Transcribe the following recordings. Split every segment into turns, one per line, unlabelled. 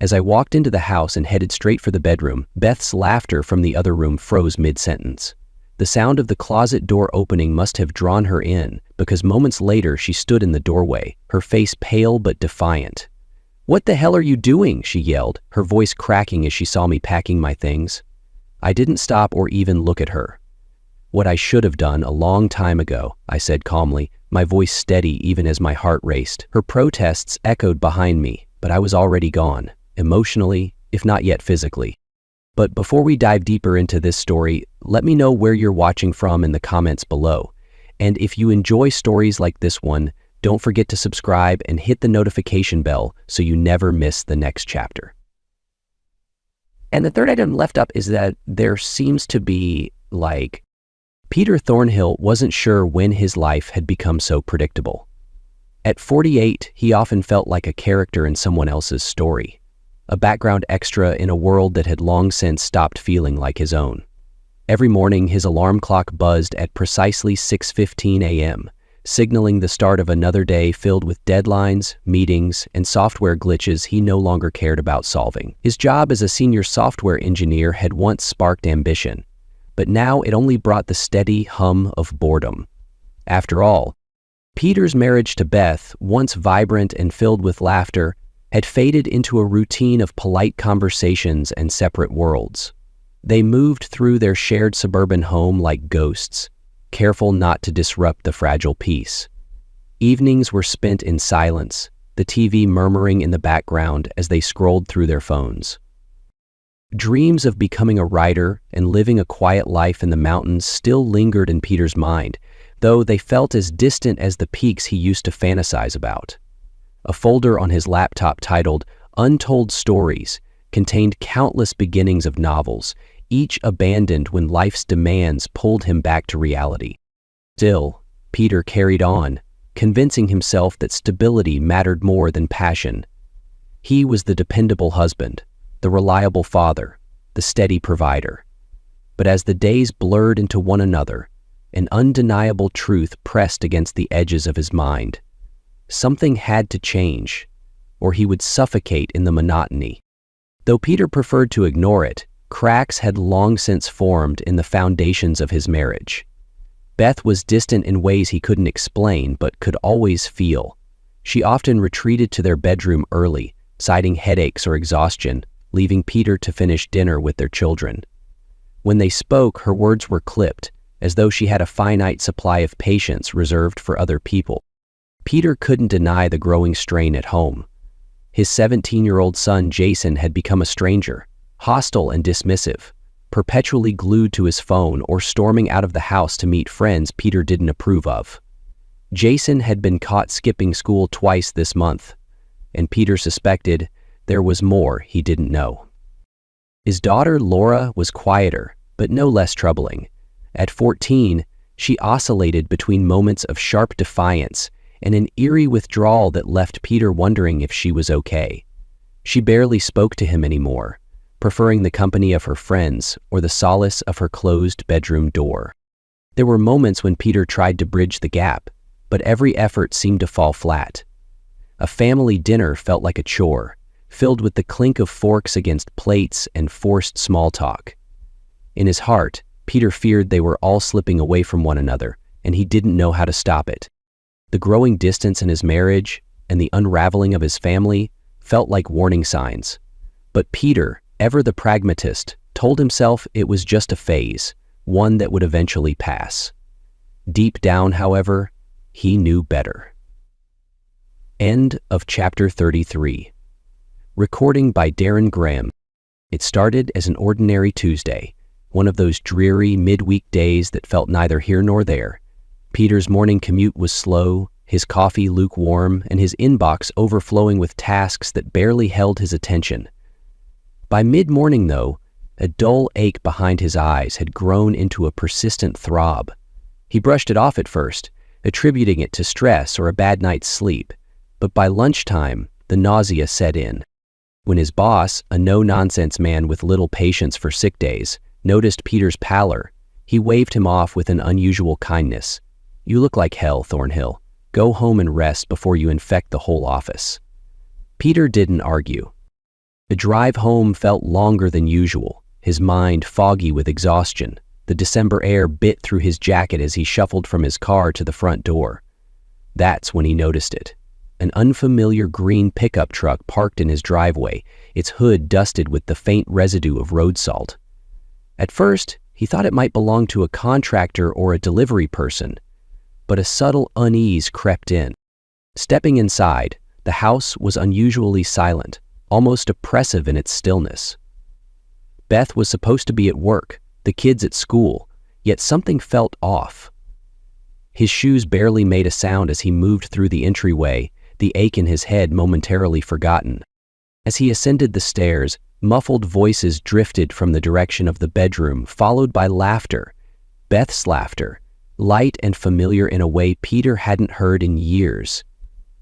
As I walked into the house and headed straight for the bedroom, Beth's laughter from the other room froze mid-sentence. The sound of the closet door opening must have drawn her in, because moments later she stood in the doorway, her face pale but defiant. "What the hell are you doing?" she yelled, her voice cracking as she saw me packing my things. I didn't stop or even look at her. "What I should have done a long time ago," I said calmly, my voice steady even as my heart raced. Her protests echoed behind me, but I was already gone, emotionally, if not yet physically. But before we dive deeper into this story, let me know where you're watching from in the comments below. And if you enjoy stories like this one, don't forget to subscribe and hit the notification bell so you never miss the next chapter. And the third item left up is that there seems to be, Peter Thornhill wasn't sure when his life had become so predictable. At 48, he often felt like a character in someone else's story, a background extra in a world that had long since stopped feeling like his own. Every morning, his alarm clock buzzed at precisely 6:15 a.m., signaling the start of another day filled with deadlines, meetings, and software glitches he no longer cared about solving. His job as a senior software engineer had once sparked ambition, but now it only brought the steady hum of boredom. After all, Peter's marriage to Beth, once vibrant and filled with laughter, had faded into a routine of polite conversations and separate worlds. They moved through their shared suburban home like ghosts, careful not to disrupt the fragile peace. Evenings were spent in silence, the TV murmuring in the background as they scrolled through their phones. Dreams of becoming a writer and living a quiet life in the mountains still lingered in Peter's mind, though they felt as distant as the peaks he used to fantasize about. A folder on his laptop titled Untold Stories contained countless beginnings of novels, each abandoned when life's demands pulled him back to reality. Still, Peter carried on, convincing himself that stability mattered more than passion. He was the dependable husband, the reliable father, the steady provider. But as the days blurred into one another, an undeniable truth pressed against the edges of his mind. Something had to change, or he would suffocate in the monotony. Though Peter preferred to ignore it, cracks had long since formed in the foundations of his marriage. Beth was distant in ways he couldn't explain but could always feel. She often retreated to their bedroom early, citing headaches or exhaustion, leaving Peter to finish dinner with their children. When they spoke, her words were clipped, as though she had a finite supply of patience reserved for other people. Peter couldn't deny the growing strain at home. His 17-year-old son Jason had become a stranger, hostile and dismissive, perpetually glued to his phone or storming out of the house to meet friends Peter didn't approve of. Jason had been caught skipping school twice this month, and Peter suspected there was more he didn't know. His daughter Laura was quieter, but no less troubling. At 14, she oscillated between moments of sharp defiance and an eerie withdrawal that left Peter wondering if she was okay. She barely spoke to him anymore, preferring the company of her friends or the solace of her closed bedroom door. There were moments when Peter tried to bridge the gap, but every effort seemed to fall flat. A family dinner felt like a chore, filled with the clink of forks against plates and forced small talk. In his heart, Peter feared they were all slipping away from one another, and he didn't know how to stop it. The growing distance in his marriage and the unraveling of his family felt like warning signs. But Peter, ever the pragmatist, told himself it was just a phase, one that would eventually pass. Deep down, however, he knew better. End of chapter 33. Recording by Darren Graham. It started as an ordinary Tuesday, one of those dreary midweek days that felt neither here nor there. Peter's morning commute was slow, his coffee lukewarm, and his inbox overflowing with tasks that barely held his attention. By mid-morning, though, a dull ache behind his eyes had grown into a persistent throb. He brushed it off at first, attributing it to stress or a bad night's sleep, but by lunchtime, the nausea set in. When his boss, a no-nonsense man with little patience for sick days, noticed Peter's pallor, he waved him off with an unusual kindness. "You look like hell, Thornhill. Go home and rest before you infect the whole office." Peter didn't argue. The drive home felt longer than usual, his mind foggy with exhaustion. The December air bit through his jacket as he shuffled from his car to the front door. That's when he noticed it. An unfamiliar green pickup truck parked in his driveway, its hood dusted with the faint residue of road salt. At first, he thought it might belong to a contractor or a delivery person, but a subtle unease crept in. Stepping inside, the house was unusually silent, almost oppressive in its stillness. Beth was supposed to be at work, the kids at school, yet something felt off. His shoes barely made a sound as he moved through the entryway, the ache in his head momentarily forgotten. As he ascended the stairs, muffled voices drifted from the direction of the bedroom, followed by laughter. Beth's laughter, light and familiar in a way Peter hadn't heard in years.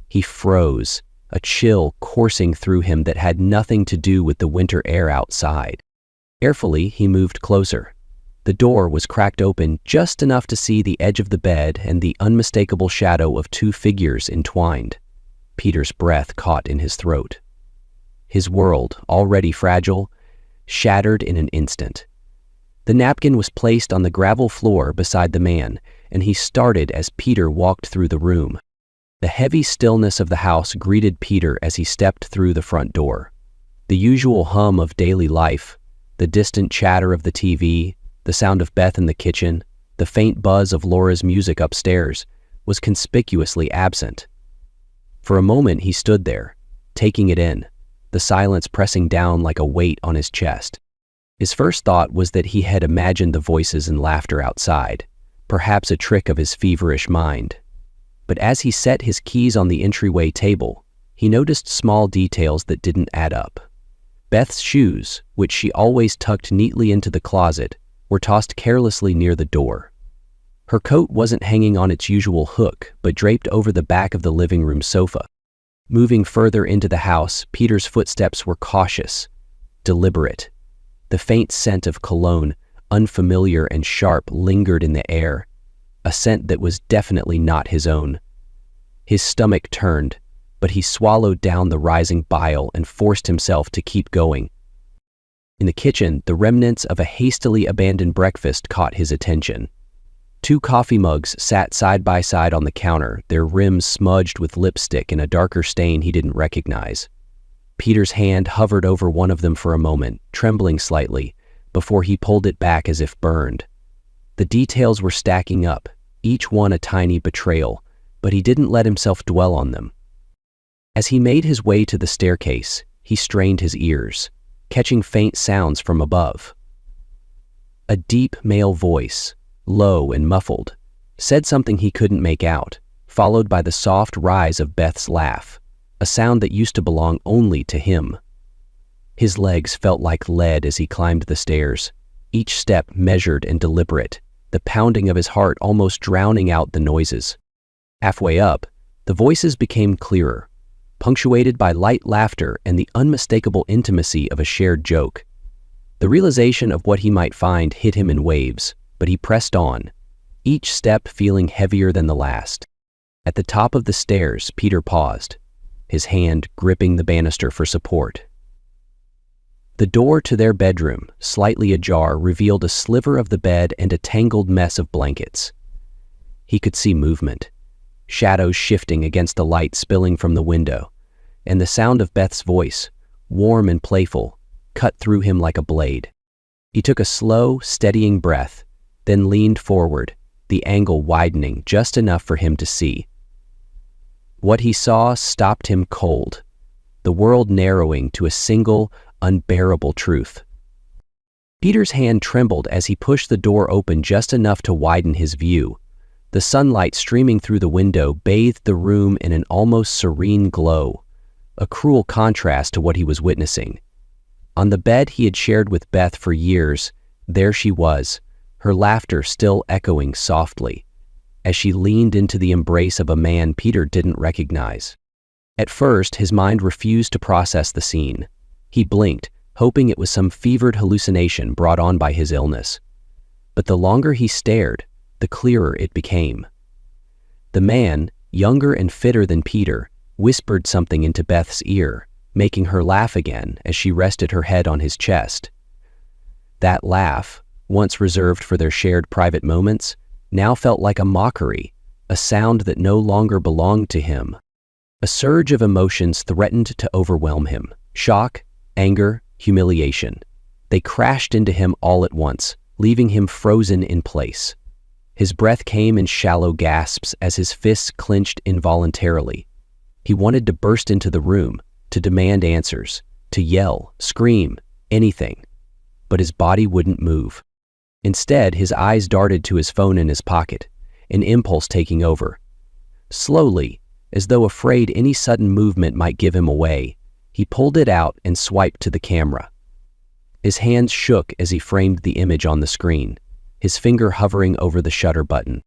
He froze, a chill coursing through him that had nothing to do with the winter air outside. Carefully, he moved closer. The door was cracked open just enough to see the edge of the bed and the unmistakable shadow of two figures entwined. Peter's breath caught in his throat. His world, already fragile, shattered in an instant. The napkin was placed on the gravel floor beside the man, and he started as Peter walked through the room. The heavy stillness of the house greeted Peter as he stepped through the front door. The usual hum of daily life, the distant chatter of the TV, the sound of Beth in the kitchen, the faint buzz of Laura's music upstairs, was conspicuously absent. For a moment he stood there, taking it in, the silence pressing down like a weight on his chest. His first thought was that he had imagined the voices and laughter outside, perhaps a trick of his feverish mind. But as he set his keys on the entryway table, he noticed small details that didn't add up. Beth's shoes, which she always tucked neatly into the closet, were tossed carelessly near the door. Her coat wasn't hanging on its usual hook, but draped over the back of the living room sofa. Moving further into the house, Peter's footsteps were cautious, deliberate. The faint scent of cologne, unfamiliar and sharp, lingered in the air, a scent that was definitely not his own. His stomach turned, but he swallowed down the rising bile and forced himself to keep going. In the kitchen, the remnants of a hastily abandoned breakfast caught his attention. 2 coffee mugs sat side by side on the counter, their rims smudged with lipstick and a darker stain he didn't recognize. Peter's hand hovered over one of them for a moment, trembling slightly, before he pulled it back as if burned. The details were stacking up, each one a tiny betrayal, but he didn't let himself dwell on them. As he made his way to the staircase, he strained his ears, catching faint sounds from above. A deep male voice, low and muffled, said something he couldn't make out, followed by the soft rise of Beth's laugh, a sound that used to belong only to him. His legs felt like lead as he climbed the stairs, each step measured and deliberate, the pounding of his heart almost drowning out the noises. Halfway up, the voices became clearer, punctuated by light laughter and the unmistakable intimacy of a shared joke. The realization of what he might find hit him in waves, but he pressed on, each step feeling heavier than the last. At the top of the stairs, Peter paused, his hand gripping the banister for support. The door to their bedroom, slightly ajar, revealed a sliver of the bed and a tangled mess of blankets. He could see movement, shadows shifting against the light spilling from the window, and the sound of Beth's voice, warm and playful, cut through him like a blade. He took a slow, steadying breath, then leaned forward, the angle widening just enough for him to see. What he saw stopped him cold, the world narrowing to a single, unbearable truth. Peter's hand trembled as he pushed the door open just enough to widen his view. The sunlight streaming through the window bathed the room in an almost serene glow, a cruel contrast to what he was witnessing. On the bed he had shared with Beth for years, there she was, her laughter still echoing softly, as she leaned into the embrace of a man Peter didn't recognize. At first, his mind refused to process the scene. He blinked, hoping it was some fevered hallucination brought on by his illness. But the longer he stared, the clearer it became. The man, younger and fitter than Peter, whispered something into Beth's ear, making her laugh again as she rested her head on his chest. That laugh, once reserved for their shared private moments, now felt like a mockery, a sound that no longer belonged to him. A surge of emotions threatened to overwhelm him. Shock, anger, humiliation. They crashed into him all at once, leaving him frozen in place. His breath came in shallow gasps as his fists clenched involuntarily. He wanted to burst into the room, to demand answers, to yell, scream, anything. But his body wouldn't move. Instead, his eyes darted to his phone in his pocket, an impulse taking over. Slowly, as though afraid any sudden movement might give him away, he pulled it out and swiped to the camera. His hands shook as he framed the image on the screen, his finger hovering over the shutter button.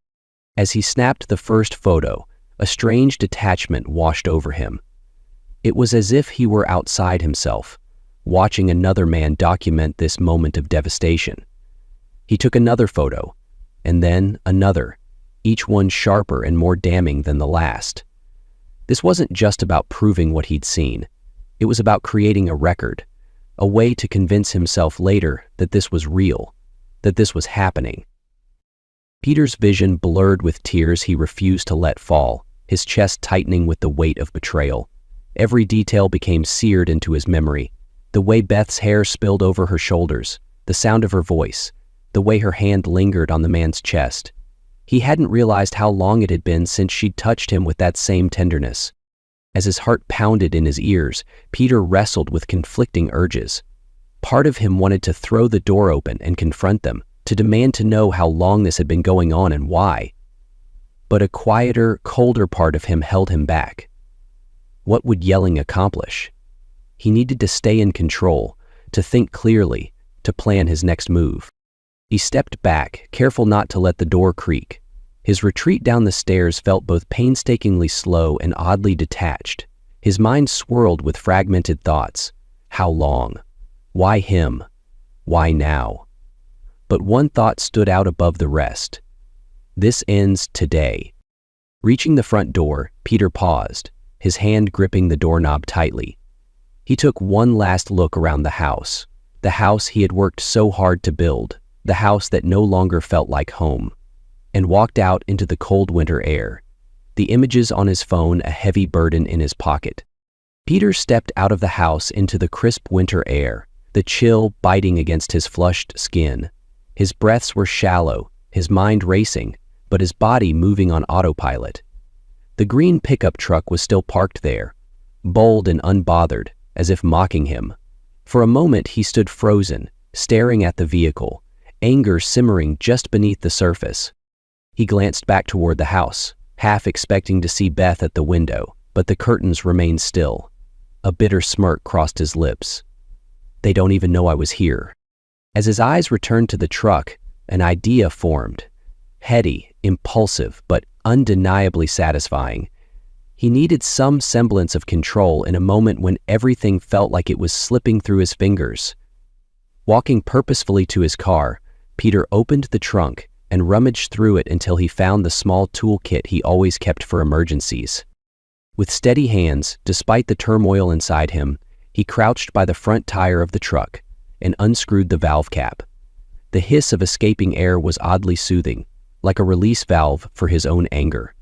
As he snapped the first photo, a strange detachment washed over him. It was as if he were outside himself, watching another man document this moment of devastation. He took another photo, and then another, each one sharper and more damning than the last. This wasn't just about proving what he'd seen. It was about creating a record, a way to convince himself later that this was real, that this was happening. Peter's vision blurred with tears he refused to let fall, his chest tightening with the weight of betrayal. Every detail became seared into his memory. The way Beth's hair spilled over her shoulders, the sound of her voice, the way her hand lingered on the man's chest. He hadn't realized how long it had been since she'd touched him with that same tenderness. As his heart pounded in his ears, Peter wrestled with conflicting urges. Part of him wanted to throw the door open and confront them, to demand to know how long this had been going on and why. But a quieter, colder part of him held him back. What would yelling accomplish? He needed to stay in control, to think clearly, to plan his next move. He stepped back, careful not to let the door creak. His retreat down the stairs felt both painstakingly slow and oddly detached. His mind swirled with fragmented thoughts. How long? Why him? Why now? But one thought stood out above the rest. This ends today. Reaching the front door, Peter paused, his hand gripping the doorknob tightly. He took one last look around the house he had worked so hard to build, the house that no longer felt like home, and walked out into the cold winter air, the images on his phone a heavy burden in his pocket. Peter stepped out of the house into the crisp winter air, the chill biting against his flushed skin. His breaths were shallow, his mind racing, but his body moving on autopilot. The green pickup truck was still parked there, bold and unbothered, as if mocking him. For a moment he stood frozen, staring at the vehicle, anger simmering just beneath the surface. He glanced back toward the house, half expecting to see Beth at the window, but the curtains remained still. A bitter smirk crossed his lips. They don't even know I was here. As his eyes returned to the truck, an idea formed. Heady, impulsive, but undeniably satisfying. He needed some semblance of control in a moment when everything felt like it was slipping through his fingers. Walking purposefully to his car, Peter opened the trunk and rummaged through it until he found the small toolkit he always kept for emergencies. With steady hands, despite the turmoil inside him, he crouched by the front tire of the truck and unscrewed the valve cap. The hiss of escaping air was oddly soothing, like a release valve for his own anger.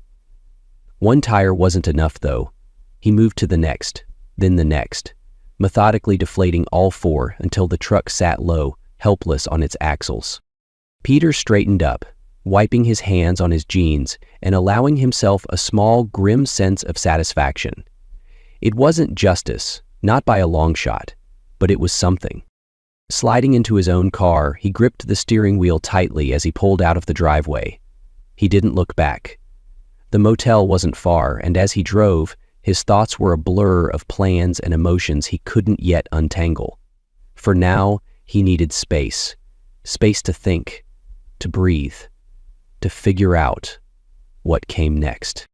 One tire wasn't enough, though. He moved to the next, then the next, methodically deflating all four until the truck sat low, helpless on its axles. Peter straightened up, wiping his hands on his jeans and allowing himself a small, grim sense of satisfaction. It wasn't justice, not by a long shot, but it was something. Sliding into his own car, he gripped the steering wheel tightly as he pulled out of the driveway. He didn't look back. The motel wasn't far, and as he drove, his thoughts were a blur of plans and emotions he couldn't yet untangle. For now, he needed space. Space to think, to breathe, to figure out what came next.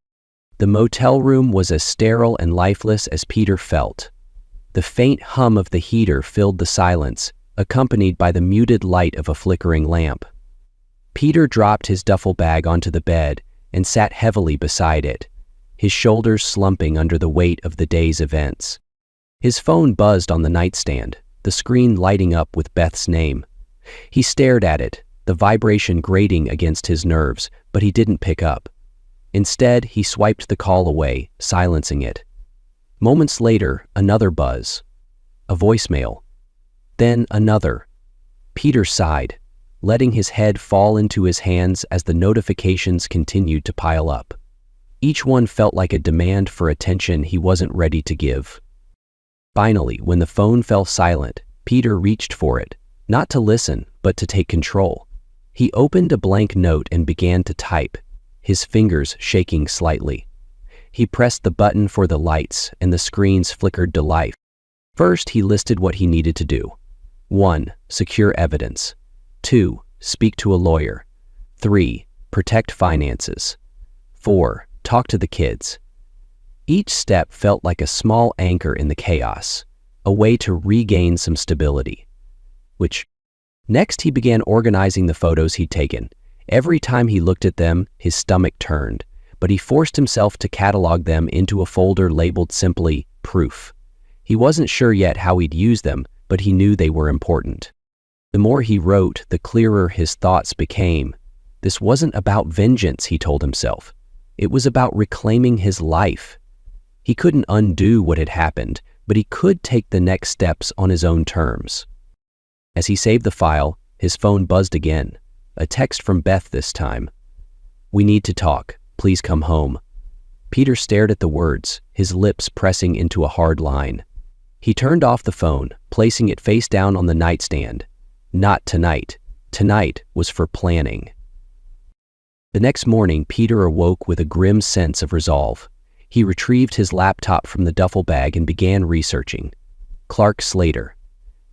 The motel room was as sterile and lifeless as Peter felt. The faint hum of the heater filled the silence, accompanied by the muted light of a flickering lamp. Peter dropped his duffel bag onto the bed and sat heavily beside it, his shoulders slumping under the weight of the day's events. His phone buzzed on the nightstand, the screen lighting up with Beth's name. He stared at it, the vibration grating against his nerves, but he didn't pick up. Instead, he swiped the call away, silencing it. Moments later, another buzz. A voicemail. Then another. Peter sighed, letting his head fall into his hands as the notifications continued to pile up. Each one felt like a demand for attention he wasn't ready to give. Finally, when the phone fell silent, Peter reached for it, not to listen, but to take control. He opened a blank note and began to type, his fingers shaking slightly. He pressed the button for the lights, and the screens flickered to life. First, he listed what he needed to do. 1. Secure evidence. 2. Speak to a lawyer. 3. Protect finances. 4. Talk to the kids. Each step felt like a small anchor in the chaos, a way to regain some stability. Next, he began organizing the photos he'd taken. Every time he looked at them, his stomach turned, but he forced himself to catalog them into a folder labeled simply Proof. He wasn't sure yet how he'd use them, but he knew they were important. The more he wrote, the clearer his thoughts became. This wasn't about vengeance, he told himself. It was about reclaiming his life. He couldn't undo what had happened, but he could take the next steps on his own terms. As he saved the file, his phone buzzed again. A text from Beth this time. "We need to talk. Please come home." Peter stared at the words, his lips pressing into a hard line. He turned off the phone, placing it face down on the nightstand. Not tonight. Tonight was for planning. The next morning, Peter awoke with a grim sense of resolve. He retrieved his laptop from the duffel bag and began researching. Clark Slater.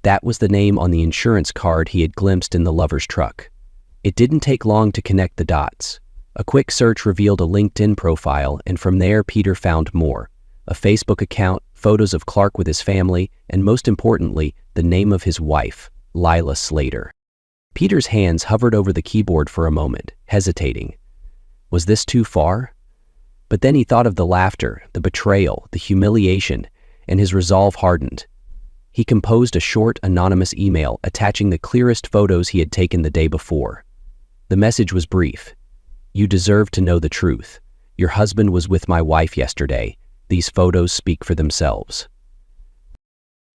That was the name on the insurance card he had glimpsed in the lover's truck. It didn't take long to connect the dots. A quick search revealed a LinkedIn profile, and from there Peter found more. A Facebook account, photos of Clark with his family, and most importantly, the name of his wife, Lila Slater. Peter's hands hovered over the keyboard for a moment, hesitating. Was this too far? But then he thought of the laughter, the betrayal, the humiliation, and his resolve hardened. He composed a short, anonymous email attaching the clearest photos he had taken the day before. The message was brief. "You deserve to know the truth. Your husband was with my wife yesterday. These photos speak for themselves."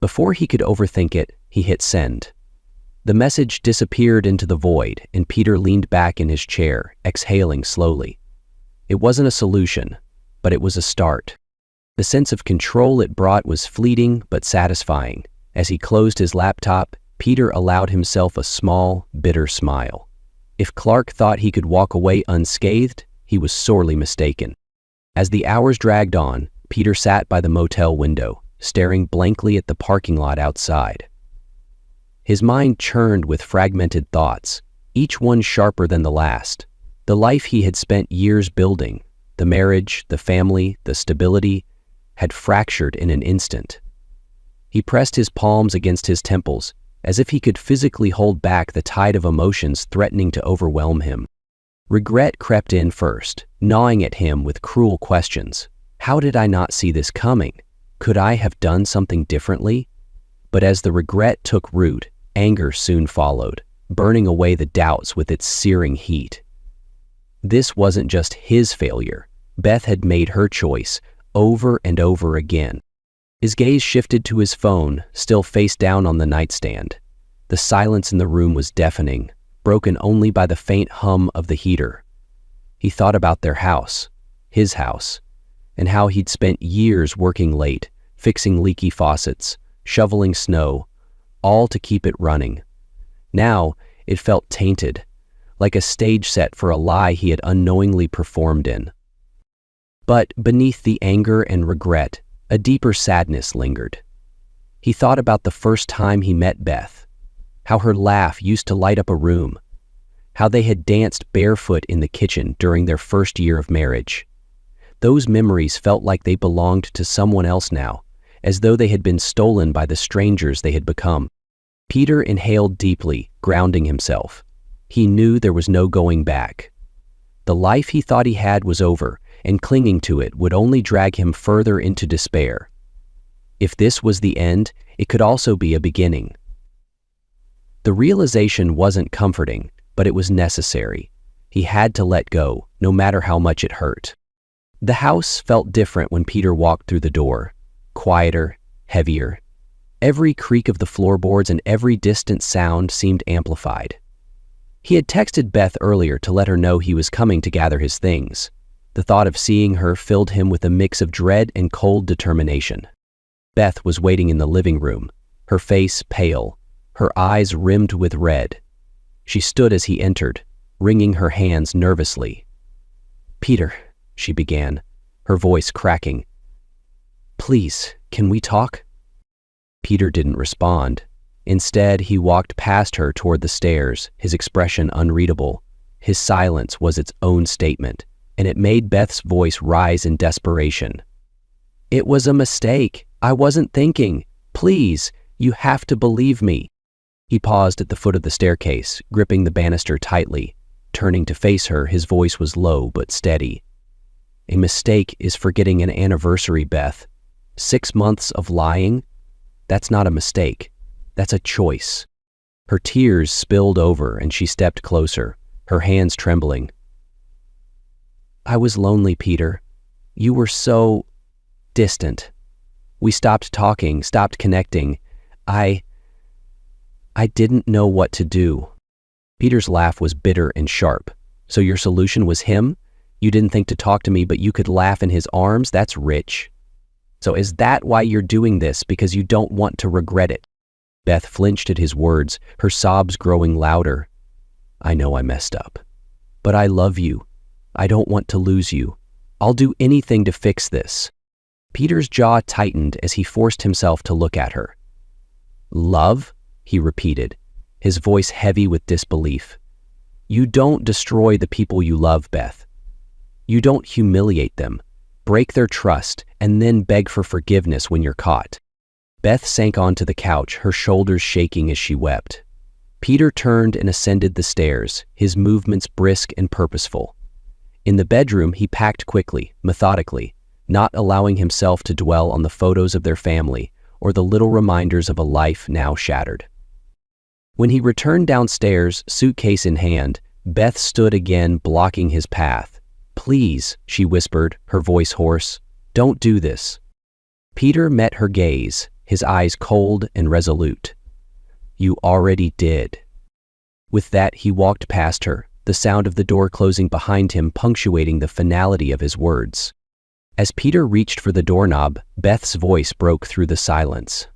Before he could overthink it, he hit send. The message disappeared into the void, and Peter leaned back in his chair, exhaling slowly. It wasn't a solution, but it was a start. The sense of control it brought was fleeting but satisfying. As he closed his laptop, Peter allowed himself a small, bitter smile. If Clark thought he could walk away unscathed, he was sorely mistaken. As the hours dragged on, Peter sat by the motel window, staring blankly at the parking lot outside. His mind churned with fragmented thoughts, each one sharper than the last. The life he had spent years building, the marriage, the family, the stability, had fractured in an instant. He pressed his palms against his temples, as if he could physically hold back the tide of emotions threatening to overwhelm him. Regret crept in first, gnawing at him with cruel questions. How did I not see this coming? Could I have done something differently? But as the regret took root, anger soon followed, burning away the doubts with its searing heat. This wasn't just his failure. Beth had made her choice, over and over again. His gaze shifted to his phone, still face down on the nightstand. The silence in the room was deafening, broken only by the faint hum of the heater. He thought about their house, his house, and how he'd spent years working late, fixing leaky faucets, shoveling snow, all to keep it running. Now, it felt tainted, like a stage set for a lie he had unknowingly performed in. But beneath the anger and regret, a deeper sadness lingered. He thought about the first time he met Beth, how her laugh used to light up a room, how they had danced barefoot in the kitchen during their first year of marriage. Those memories felt like they belonged to someone else now, as though they had been stolen by the strangers they had become. Peter inhaled deeply, grounding himself. He knew there was no going back. The life he thought he had was over, and clinging to it would only drag him further into despair. If this was the end, it could also be a beginning. The realization wasn't comforting, but it was necessary. He had to let go, no matter how much it hurt. The house felt different when Peter walked through the door. Quieter, heavier. Every creak of the floorboards and every distant sound seemed amplified. He had texted Beth earlier to let her know he was coming to gather his things. The thought of seeing her filled him with a mix of dread and cold determination. Beth was waiting in the living room, her face pale, her eyes rimmed with red. She stood as he entered, wringing her hands nervously. "Peter," she began, her voice cracking. "Please, can we talk?" Peter didn't respond. Instead, he walked past her toward the stairs, his expression unreadable. His silence was its own statement, and it made Beth's voice rise in desperation. "It was a mistake. I wasn't thinking. Please, you have to believe me." He paused at the foot of the staircase, gripping the banister tightly. Turning to face her, his voice was low but steady. "A mistake is forgetting an anniversary, Beth. 6 months of lying? That's not a mistake. That's a choice." Her tears spilled over and she stepped closer, her hands trembling. "I was lonely, Peter. You were so distant. We stopped talking, stopped connecting. I didn't know what to do." Peter's laugh was bitter and sharp. "So your solution was him? You didn't think to talk to me, but you could laugh in his arms? That's rich. So is that why you're doing this, because you don't want to regret it?" Beth flinched at his words, her sobs growing louder. "I know I messed up. But I love you. I don't want to lose you. I'll do anything to fix this." Peter's jaw tightened as he forced himself to look at her. "Love?" he repeated, his voice heavy with disbelief. "You don't destroy the people you love, Beth. You don't humiliate them, break their trust, and then beg for forgiveness when you're caught." Beth sank onto the couch, her shoulders shaking as she wept. Peter turned and ascended the stairs, his movements brisk and purposeful. In the bedroom, he packed quickly, methodically, not allowing himself to dwell on the photos of their family or the little reminders of a life now shattered. When he returned downstairs, suitcase in hand, Beth stood again, blocking his path. "Please," she whispered, her voice hoarse, "don't do this." Peter met her gaze, his eyes cold and resolute. "You already did." With that, he walked past her, the sound of the door closing behind him punctuating the finality of his words. As Peter reached for the doorknob, Beth's voice broke through the silence.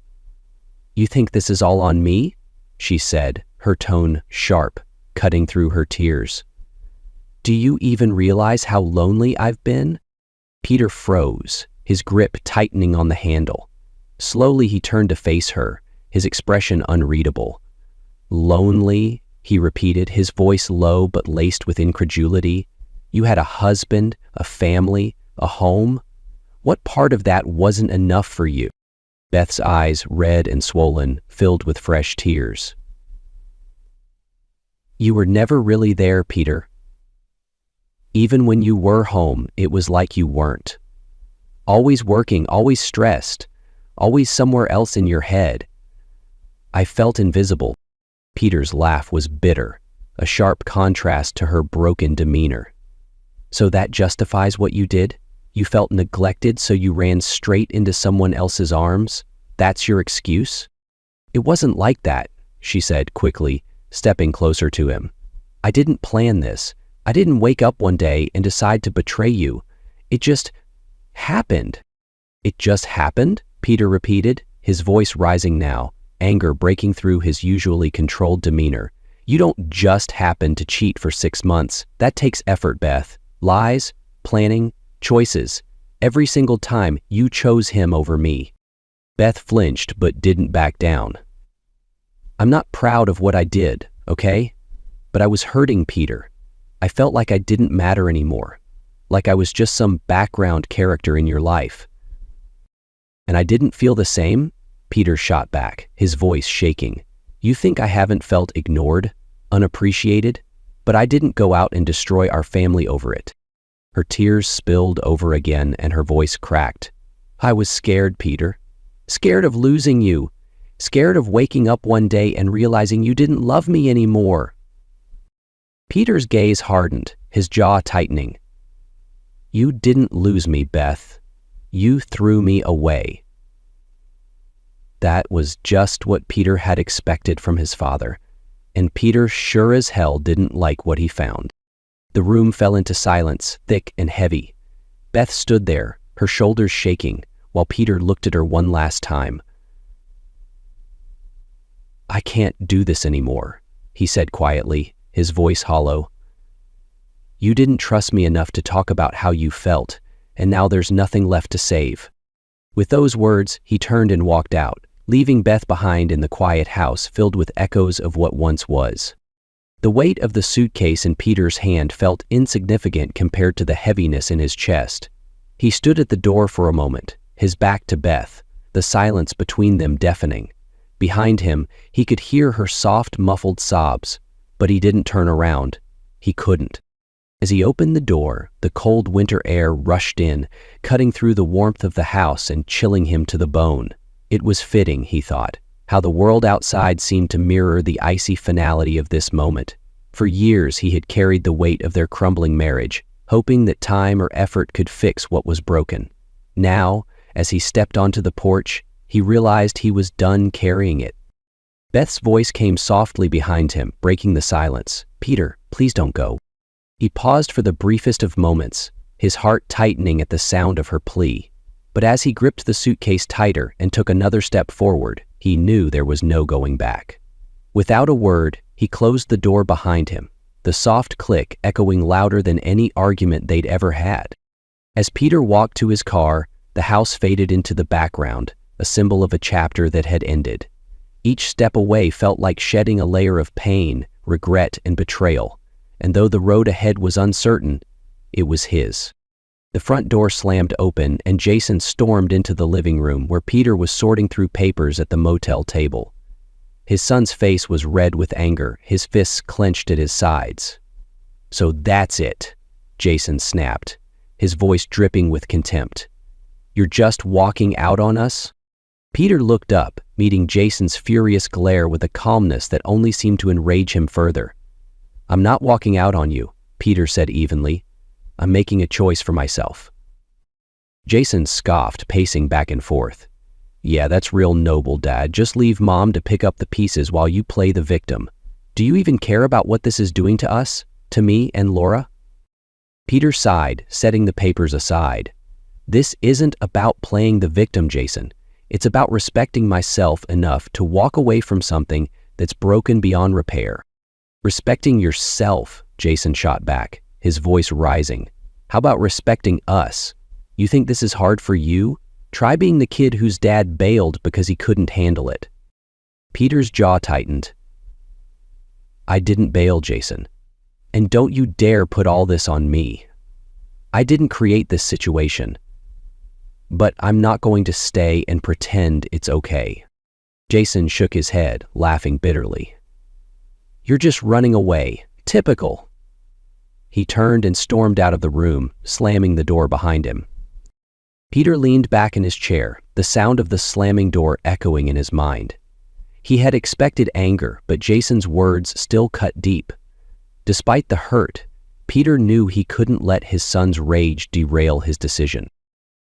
"You think this is all on me?" she said, her tone sharp, cutting through her tears. "Do you even realize how lonely I've been?" Peter froze, his grip tightening on the handle. Slowly he turned to face her, his expression unreadable. "Lonely?" he repeated, his voice low but laced with incredulity. "You had a husband, a family, a home? What part of that wasn't enough for you?" Beth's eyes, red and swollen, filled with fresh tears. "You were never really there, Peter. Even when you were home, it was like you weren't. Always working, always stressed, always somewhere else in your head. I felt invisible." Peter's laugh was bitter, a sharp contrast to her broken demeanor. "So that justifies what you did? You felt neglected, so you ran straight into someone else's arms? That's your excuse?" "It wasn't like that," she said quickly, stepping closer to him. "I didn't plan this. I didn't wake up one day and decide to betray you. It just happened." "It just happened?" Peter repeated, his voice rising now, anger breaking through his usually controlled demeanor. "You don't just happen to cheat for 6 months. That takes effort, Beth. Lies, planning, choices. Every single time you chose him over me." Beth flinched but didn't back down. "I'm not proud of what I did, okay? But I was hurting Peter. I felt like I didn't matter anymore, like I was just some background character in your life." "And I didn't feel the same?" Peter shot back, his voice shaking. "You think I haven't felt ignored, unappreciated? But I didn't go out and destroy our family over it." Her tears spilled over again and her voice cracked. "I was scared, Peter. Scared of losing you. Scared of waking up one day and realizing you didn't love me anymore." Peter's gaze hardened, his jaw tightening. "You didn't lose me, Beth. You threw me away." That was just what Peter had expected from his father, and Peter sure as hell didn't like what he found. The room fell into silence, thick and heavy. Beth stood there, her shoulders shaking, while Peter looked at her one last time. "I can't do this anymore," he said quietly, his voice hollow. "You didn't trust me enough to talk about how you felt, and now there's nothing left to save." With those words, he turned and walked out, leaving Beth behind in the quiet house filled with echoes of what once was. The weight of the suitcase in Peter's hand felt insignificant compared to the heaviness in his chest. He stood at the door for a moment, his back to Beth, the silence between them deafening. Behind him, he could hear her soft, muffled sobs, but he didn't turn around. He couldn't. As he opened the door, the cold winter air rushed in, cutting through the warmth of the house and chilling him to the bone. It was fitting, he thought, how the world outside seemed to mirror the icy finality of this moment. For years he had carried the weight of their crumbling marriage, hoping that time or effort could fix what was broken. Now, as he stepped onto the porch, he realized he was done carrying it. Beth's voice came softly behind him, breaking the silence. "Peter, please don't go." He paused for the briefest of moments, his heart tightening at the sound of her plea. But as he gripped the suitcase tighter and took another step forward, he knew there was no going back. Without a word, he closed the door behind him, the soft click echoing louder than any argument they'd ever had. As Peter walked to his car, the house faded into the background, a symbol of a chapter that had ended. Each step away felt like shedding a layer of pain, regret, and betrayal, and though the road ahead was uncertain, it was his. The front door slammed open and Jason stormed into the living room where Peter was sorting through papers at the motel table. His son's face was red with anger, his fists clenched at his sides. "So that's it," Jason snapped, his voice dripping with contempt. "You're just walking out on us?" Peter looked up, meeting Jason's furious glare with a calmness that only seemed to enrage him further. "I'm not walking out on you," Peter said evenly. "I'm making a choice for myself." Jason scoffed, pacing back and forth. "Yeah, that's real noble, Dad. Just leave Mom to pick up the pieces while you play the victim. Do you even care about what this is doing to us, to me and Laura?" Peter sighed, setting the papers aside. "This isn't about playing the victim, Jason. It's about respecting myself enough to walk away from something that's broken beyond repair." "Respecting yourself," Jason shot back, his voice rising. "How about respecting us? You think this is hard for you? Try being the kid whose dad bailed because he couldn't handle it." Peter's jaw tightened. "I didn't bail, Jason. And don't you dare put all this on me. I didn't create this situation. But I'm not going to stay and pretend it's okay." Jason shook his head, laughing bitterly. "You're just running away. Typical." He turned and stormed out of the room, slamming the door behind him. Peter leaned back in his chair, the sound of the slamming door echoing in his mind. He had expected anger, but Jason's words still cut deep. Despite the hurt, Peter knew he couldn't let his son's rage derail his decision.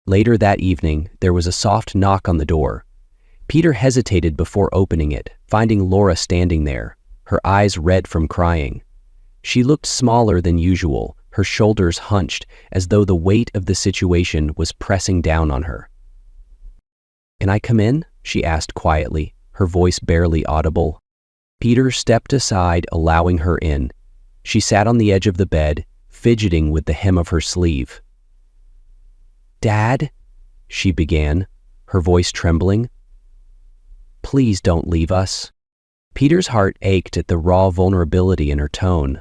Later that evening, there was a soft knock on the door. Peter hesitated before opening it, finding Laura standing there, her eyes red from crying. She looked smaller than usual, her shoulders hunched as though the weight of the situation was pressing down on her. "Can I come in?" she asked quietly, her voice barely audible. Peter stepped aside, allowing her in. She sat on the edge of the bed, fidgeting with the hem of her sleeve. "Dad," she began, her voice trembling. "Please don't leave us." Peter's heart ached at the raw vulnerability in her tone.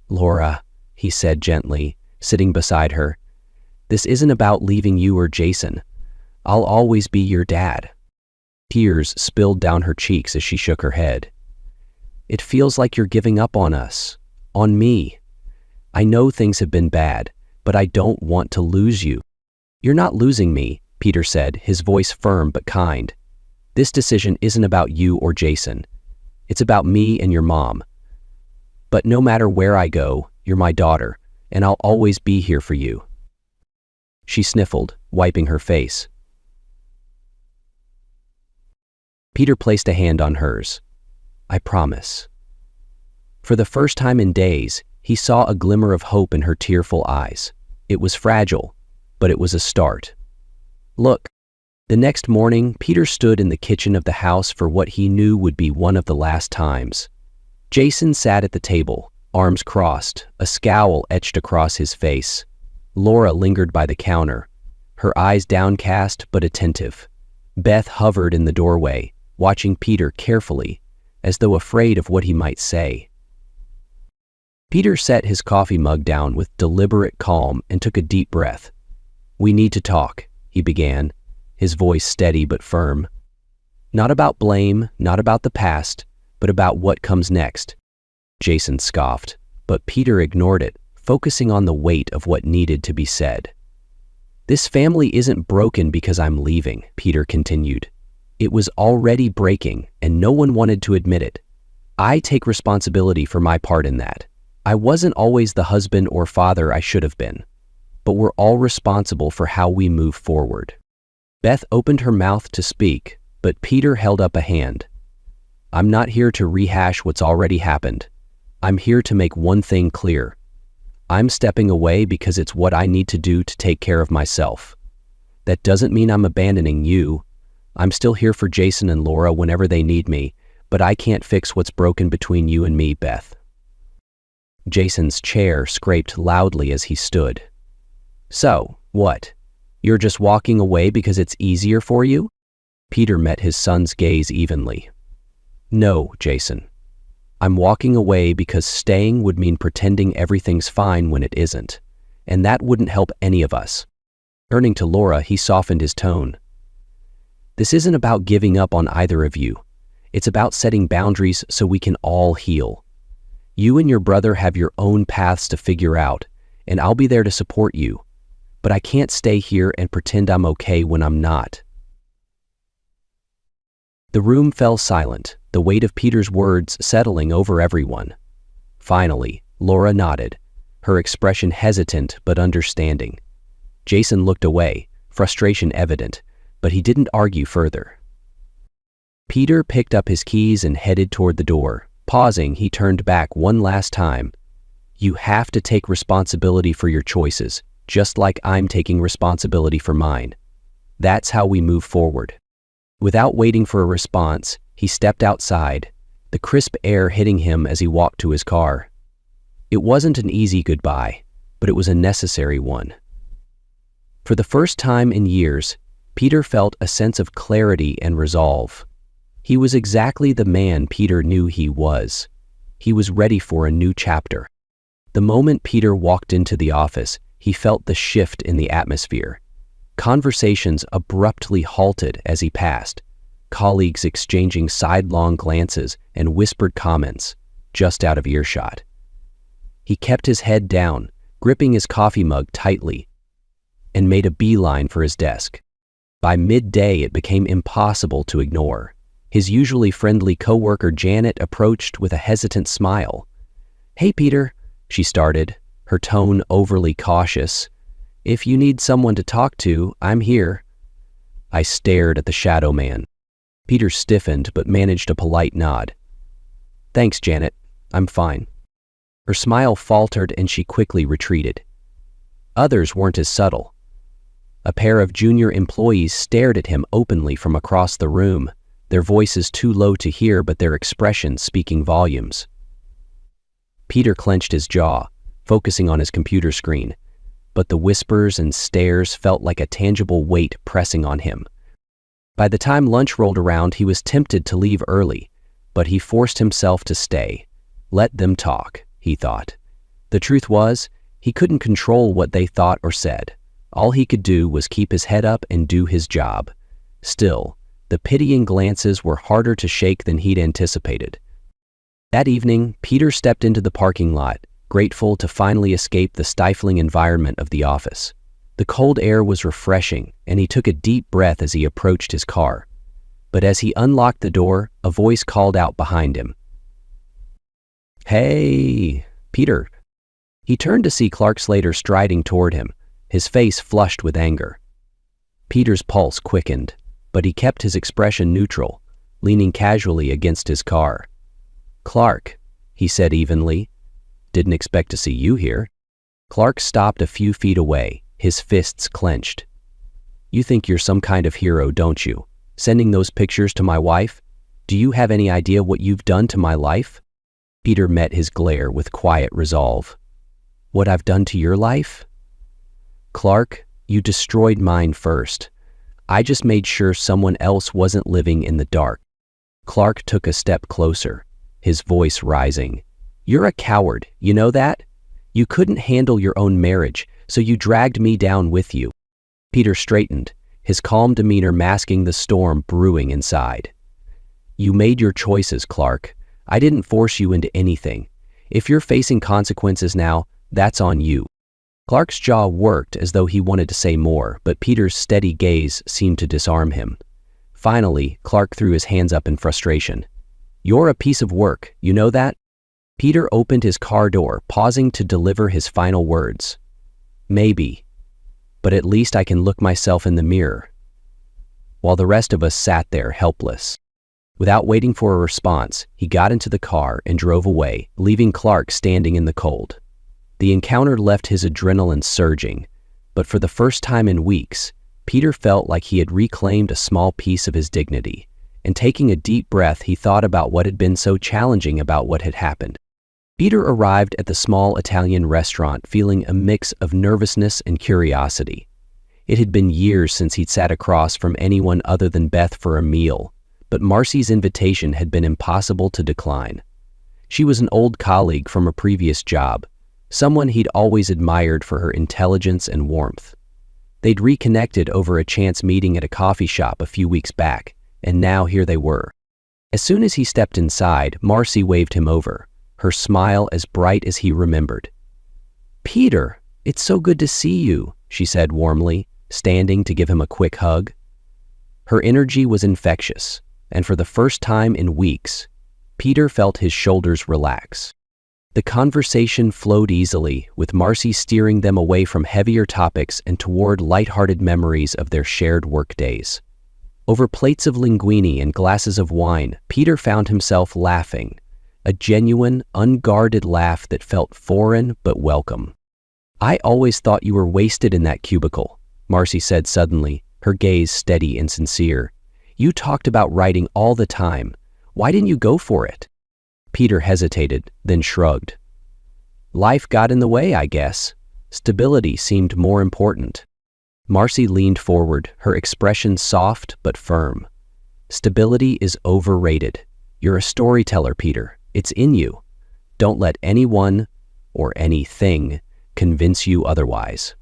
"Laura," he said gently, sitting beside her, "this isn't about leaving you or Jason. I'll always be your dad." Tears spilled down her cheeks as she shook her head. "It feels like you're giving up on us, on me. I know things have been bad, but I don't want to lose you." "You're not losing me," Peter said, his voice firm but kind. "This decision isn't about you or Jason. It's about me and your mom. But no matter where I go, you're my daughter, and I'll always be here for you." She sniffled, wiping her face. Peter placed a hand on hers. "I promise." For the first time in days, he saw a glimmer of hope in her tearful eyes. It was fragile, but it was a start. "Look." The next morning, Peter stood in the kitchen of the house for what he knew would be one of the last times. Jason sat at the table, arms crossed, a scowl etched across his face. Laura lingered by the counter, her eyes downcast but attentive. Beth hovered in the doorway, watching Peter carefully, as though afraid of what he might say. Peter set his coffee mug down with deliberate calm and took a deep breath. "We need to talk," he began, his voice steady but firm. "Not about blame, not about the past, but about what comes next." Jason scoffed, but Peter ignored it, focusing on the weight of what needed to be said. "This family isn't broken because I'm leaving," Peter continued. "It was already breaking, and no one wanted to admit it. I take responsibility for my part in that. I wasn't always the husband or father I should have been, but we're all responsible for how we move forward." Beth opened her mouth to speak, but Peter held up a hand. "I'm not here to rehash what's already happened. I'm here to make one thing clear. I'm stepping away because it's what I need to do to take care of myself. That doesn't mean I'm abandoning you. I'm still here for Jason and Laura whenever they need me, but I can't fix what's broken between you and me, Beth." Jason's chair scraped loudly as he stood. "So, what? You're just walking away because it's easier for you?" Peter met his son's gaze evenly. "No, Jason. I'm walking away because staying would mean pretending everything's fine when it isn't, and that wouldn't help any of us." Turning to Laura, he softened his tone. "This isn't about giving up on either of you. It's about setting boundaries so we can all heal. You and your brother have your own paths to figure out, and I'll be there to support you. But I can't stay here and pretend I'm okay when I'm not." The room fell silent, the weight of Peter's words settling over everyone. Finally, Laura nodded, her expression hesitant but understanding. Jason looked away, frustration evident, but he didn't argue further. Peter picked up his keys and headed toward the door. Pausing, he turned back one last time. "You have to take responsibility for your choices, just like I'm taking responsibility for mine. That's how we move forward." Without waiting for a response, he stepped outside, the crisp air hitting him as he walked to his car. It wasn't an easy goodbye, but it was a necessary one. For the first time in years, Peter felt a sense of clarity and resolve. He was exactly the man Peter knew he was. He was ready for a new chapter. The moment Peter walked into the office, he felt the shift in the atmosphere. Conversations abruptly halted as he passed, colleagues exchanging sidelong glances and whispered comments, just out of earshot. He kept his head down, gripping his coffee mug tightly, and made a beeline for his desk. By midday, it became impossible to ignore. His usually friendly coworker Janet approached with a hesitant smile. "Hey, Peter," she started, her tone overly cautious. "If you need someone to talk to, I'm here." I stared at the shadow man. Peter stiffened but managed a polite nod. "Thanks, Janet. I'm fine." Her smile faltered and she quickly retreated. Others weren't as subtle. A pair of junior employees stared at him openly from across the room, their voices too low to hear but their expressions speaking volumes. Peter clenched his jaw, focusing on his computer screen, but the whispers and stares felt like a tangible weight pressing on him. By the time lunch rolled around, he was tempted to leave early, but he forced himself to stay. Let them talk, he thought. The truth was, he couldn't control what they thought or said. All he could do was keep his head up and do his job. Still, the pitying glances were harder to shake than he'd anticipated. That evening, Peter stepped into the parking lot, grateful to finally escape the stifling environment of the office. The cold air was refreshing, and he took a deep breath as he approached his car. But as he unlocked the door, a voice called out behind him. "Hey, Peter." He turned to see Clark Slater striding toward him, his face flushed with anger. Peter's pulse quickened, but he kept his expression neutral, leaning casually against his car. "Clark," he said evenly, "didn't expect to see you here." Clark stopped a few feet away, his fists clenched. "You think you're some kind of hero, don't you? Sending those pictures to my wife? Do you have any idea what you've done to my life?" Peter met his glare with quiet resolve. "What I've done to your life?" "Clark, you destroyed mine first. I just made sure someone else wasn't living in the dark." Clark took a step closer, his voice rising. "You're a coward, you know that? You couldn't handle your own marriage, so you dragged me down with you." Peter straightened, his calm demeanor masking the storm brewing inside. "You made your choices, Clark. I didn't force you into anything. If you're facing consequences now, that's on you." Clark's jaw worked as though he wanted to say more, but Peter's steady gaze seemed to disarm him. Finally, Clark threw his hands up in frustration. "You're a piece of work, you know that?" Peter opened his car door, pausing to deliver his final words. "Maybe, but at least I can look myself in the mirror." While the rest of us sat there helpless. Without waiting for a response, he got into the car and drove away, leaving Clark standing in the cold. The encounter left his adrenaline surging, but for the first time in weeks, Peter felt like he had reclaimed a small piece of his dignity, and taking a deep breath, he thought about what had been so challenging about what had happened. Peter arrived at the small Italian restaurant feeling a mix of nervousness and curiosity. It had been years since he'd sat across from anyone other than Beth for a meal, but Marcy's invitation had been impossible to decline. She was an old colleague from a previous job, someone he'd always admired for her intelligence and warmth. They'd reconnected over a chance meeting at a coffee shop a few weeks back, and now here they were. As soon as he stepped inside, Marcy waved him over, her smile as bright as he remembered. "Peter, it's so good to see you," she said warmly, standing to give him a quick hug. Her energy was infectious, and for the first time in weeks, Peter felt his shoulders relax. The conversation flowed easily, with Marcy steering them away from heavier topics and toward light-hearted memories of their shared workdays. Over plates of linguine and glasses of wine, Peter found himself laughing, a genuine, unguarded laugh that felt foreign but welcome. "I always thought you were wasted in that cubicle," Marcy said suddenly, her gaze steady and sincere. "You talked about writing all the time. Why didn't you go for it?" Peter hesitated, then shrugged. "Life got in the way, I guess. Stability seemed more important." Marcy leaned forward, her expression soft but firm. "Stability is overrated. You're a storyteller, Peter. It's in you. Don't let anyone or anything convince you otherwise."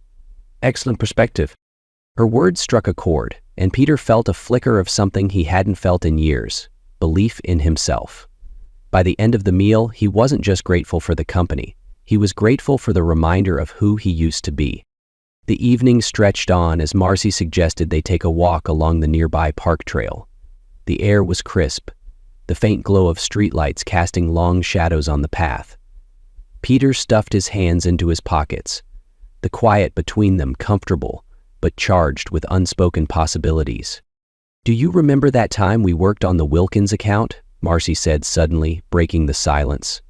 "Excellent perspective." Her words struck a chord, and Peter felt a flicker of something he hadn't felt in years: belief in himself. By the end of the meal, he wasn't just grateful for the company. He was grateful for the reminder of who he used to be. The evening stretched on as Marcy suggested they take a walk along the nearby park trail. The air was crisp, the faint glow of streetlights casting long shadows on the path. Peter stuffed his hands into his pockets, the quiet between them comfortable, but charged with unspoken possibilities. "Do you remember that time we worked on the Wilkins account?" Marcy said suddenly, breaking the silence.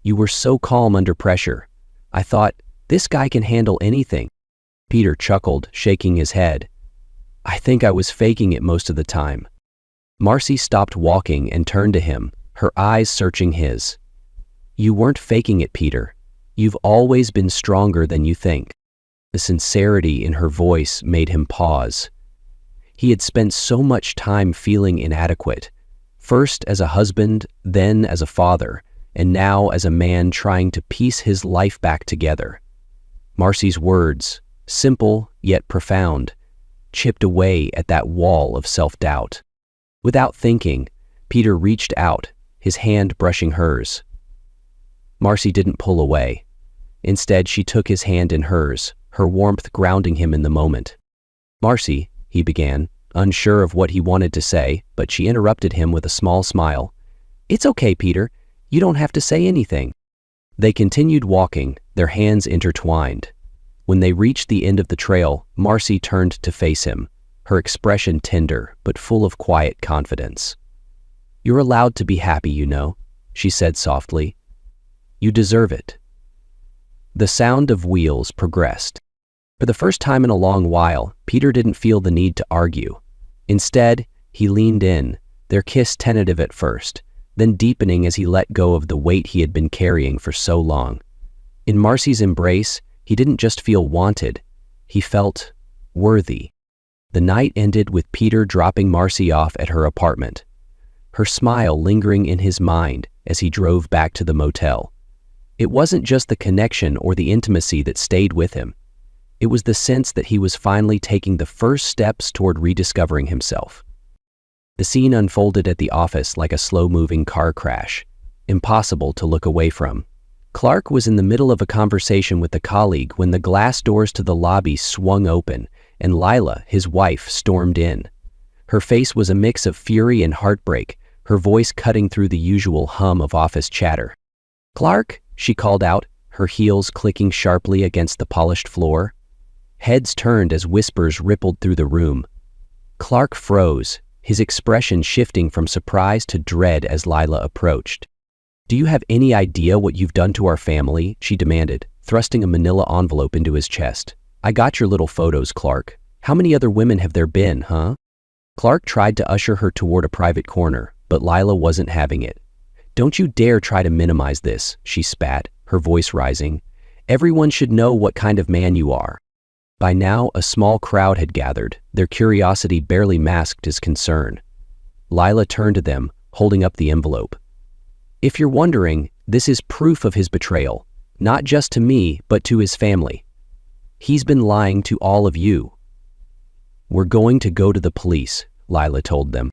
"You were so calm under pressure. I thought, this guy can handle anything." Peter chuckled, shaking his head. "I think I was faking it most of the time." Marcy stopped walking and turned to him, her eyes searching his. "You weren't faking it, Peter. You've always been stronger than you think." The sincerity in her voice made him pause. He had spent so much time feeling inadequate, first as a husband, then as a father, and now as a man trying to piece his life back together. Marcy's words, simple yet profound, chipped away at that wall of self-doubt. Without thinking, Peter reached out, his hand brushing hers. Marcy didn't pull away. Instead, she took his hand in hers, her warmth grounding him in the moment. "Marcy," he began, unsure of what he wanted to say, but she interrupted him with a small smile. "It's okay, Peter. You don't have to say anything." They continued walking, their hands intertwined. When they reached the end of the trail, Marcy turned to face him, her expression tender but full of quiet confidence. "You're allowed to be happy, you know," she said softly. "You deserve it." The sound of wheels progressed. For the first time in a long while, Peter didn't feel the need to argue. Instead, he leaned in, their kiss tentative at first, then deepening as he let go of the weight he had been carrying for so long. In Marcy's embrace, he didn't just feel wanted, he felt worthy. The night ended with Peter dropping Marcy off at her apartment, her smile lingering in his mind as he drove back to the motel. It wasn't just the connection or the intimacy that stayed with him. It was the sense that he was finally taking the first steps toward rediscovering himself. The scene unfolded at the office like a slow-moving car crash, impossible to look away from. Clark was in the middle of a conversation with a colleague when the glass doors to the lobby swung open and Lila, his wife, stormed in. Her face was a mix of fury and heartbreak, her voice cutting through the usual hum of office chatter. "Clark," she called out, her heels clicking sharply against the polished floor. Heads turned as whispers rippled through the room. Clark froze, his expression shifting from surprise to dread as Lila approached. "Do you have any idea what you've done to our family?" she demanded, thrusting a manila envelope into his chest. "I got your little photos, Clark. How many other women have there been, huh?" Clark tried to usher her toward a private corner, but Lila wasn't having it. "Don't you dare try to minimize this," she spat, her voice rising. "Everyone should know what kind of man you are." By now, a small crowd had gathered, their curiosity barely masked his concern. Lila turned to them, holding up the envelope. "If you're wondering, this is proof of his betrayal, not just to me, but to his family. He's been lying to all of you." "We're going to go to the police," Lila told them.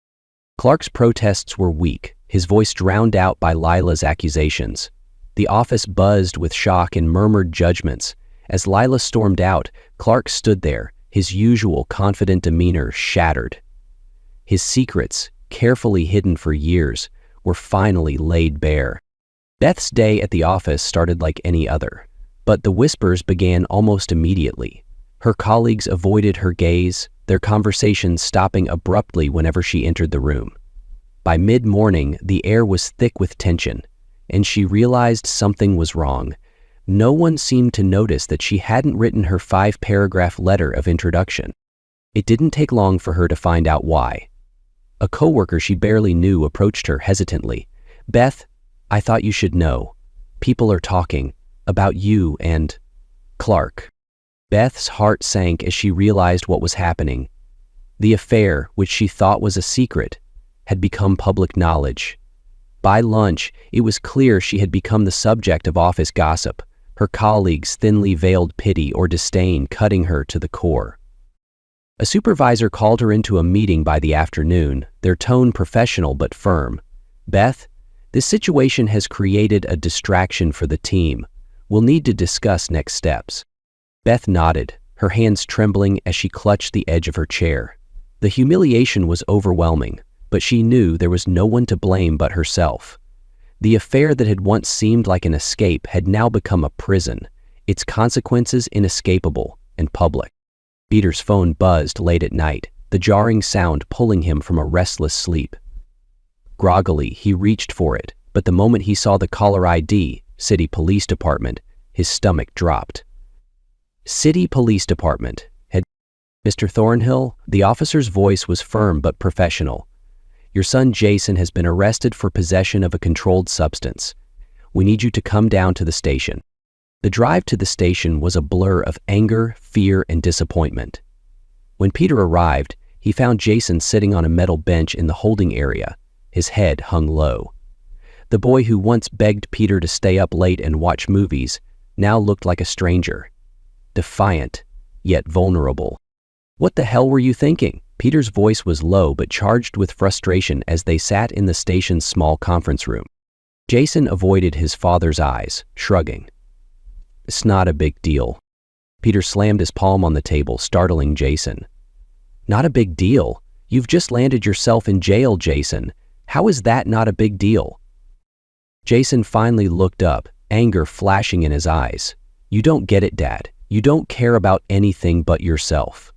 Clark's protests were weak, his voice drowned out by Lila's accusations. The office buzzed with shock and murmured judgments. As Lila stormed out, Clark stood there, his usual confident demeanor shattered. His secrets, carefully hidden for years, were finally laid bare. Beth's day at the office started like any other, but the whispers began almost immediately. Her colleagues avoided her gaze, their conversations stopping abruptly whenever she entered the room. By mid-morning, the air was thick with tension, and she realized something was wrong. No one seemed to notice that she hadn't written her 5-paragraph letter of introduction. It didn't take long for her to find out why. A coworker she barely knew approached her hesitantly. "Beth, I thought you should know. People are talking about you and Clark." Beth's heart sank as she realized what was happening. The affair, which she thought was a secret, had become public knowledge. By lunch, it was clear she had become the subject of office gossip, her colleagues' thinly veiled pity or disdain cutting her to the core. A supervisor called her into a meeting by the afternoon, their tone professional but firm. "Beth, this situation has created a distraction for the team. We'll need to discuss next steps." Beth nodded, her hands trembling as she clutched the edge of her chair. The humiliation was overwhelming, but she knew there was no one to blame but herself. The affair that had once seemed like an escape had now become a prison, its consequences inescapable and public. Peter's phone buzzed late at night, the jarring sound pulling him from a restless sleep. Groggily, he reached for it, but the moment he saw the caller ID, City Police Department, his stomach dropped. City Police Department. Had Mr. Thornhill? The officer's voice was firm but professional. "Your son Jason has been arrested for possession of a controlled substance. We need you to come down to the station." The drive to the station was a blur of anger, fear, and disappointment. When Peter arrived, he found Jason sitting on a metal bench in the holding area, his head hung low. The boy who once begged Peter to stay up late and watch movies now looked like a stranger, defiant, yet vulnerable. "What the hell were you thinking?" Peter's voice was low but charged with frustration as they sat in the station's small conference room. Jason avoided his father's eyes, shrugging. "It's not a big deal." Peter slammed his palm on the table, startling Jason. Not a big deal. You've just landed yourself in jail, Jason. How is that not a big deal? Jason finally looked up, anger flashing in his eyes. You don't get it, Dad. You don't care about anything but yourself.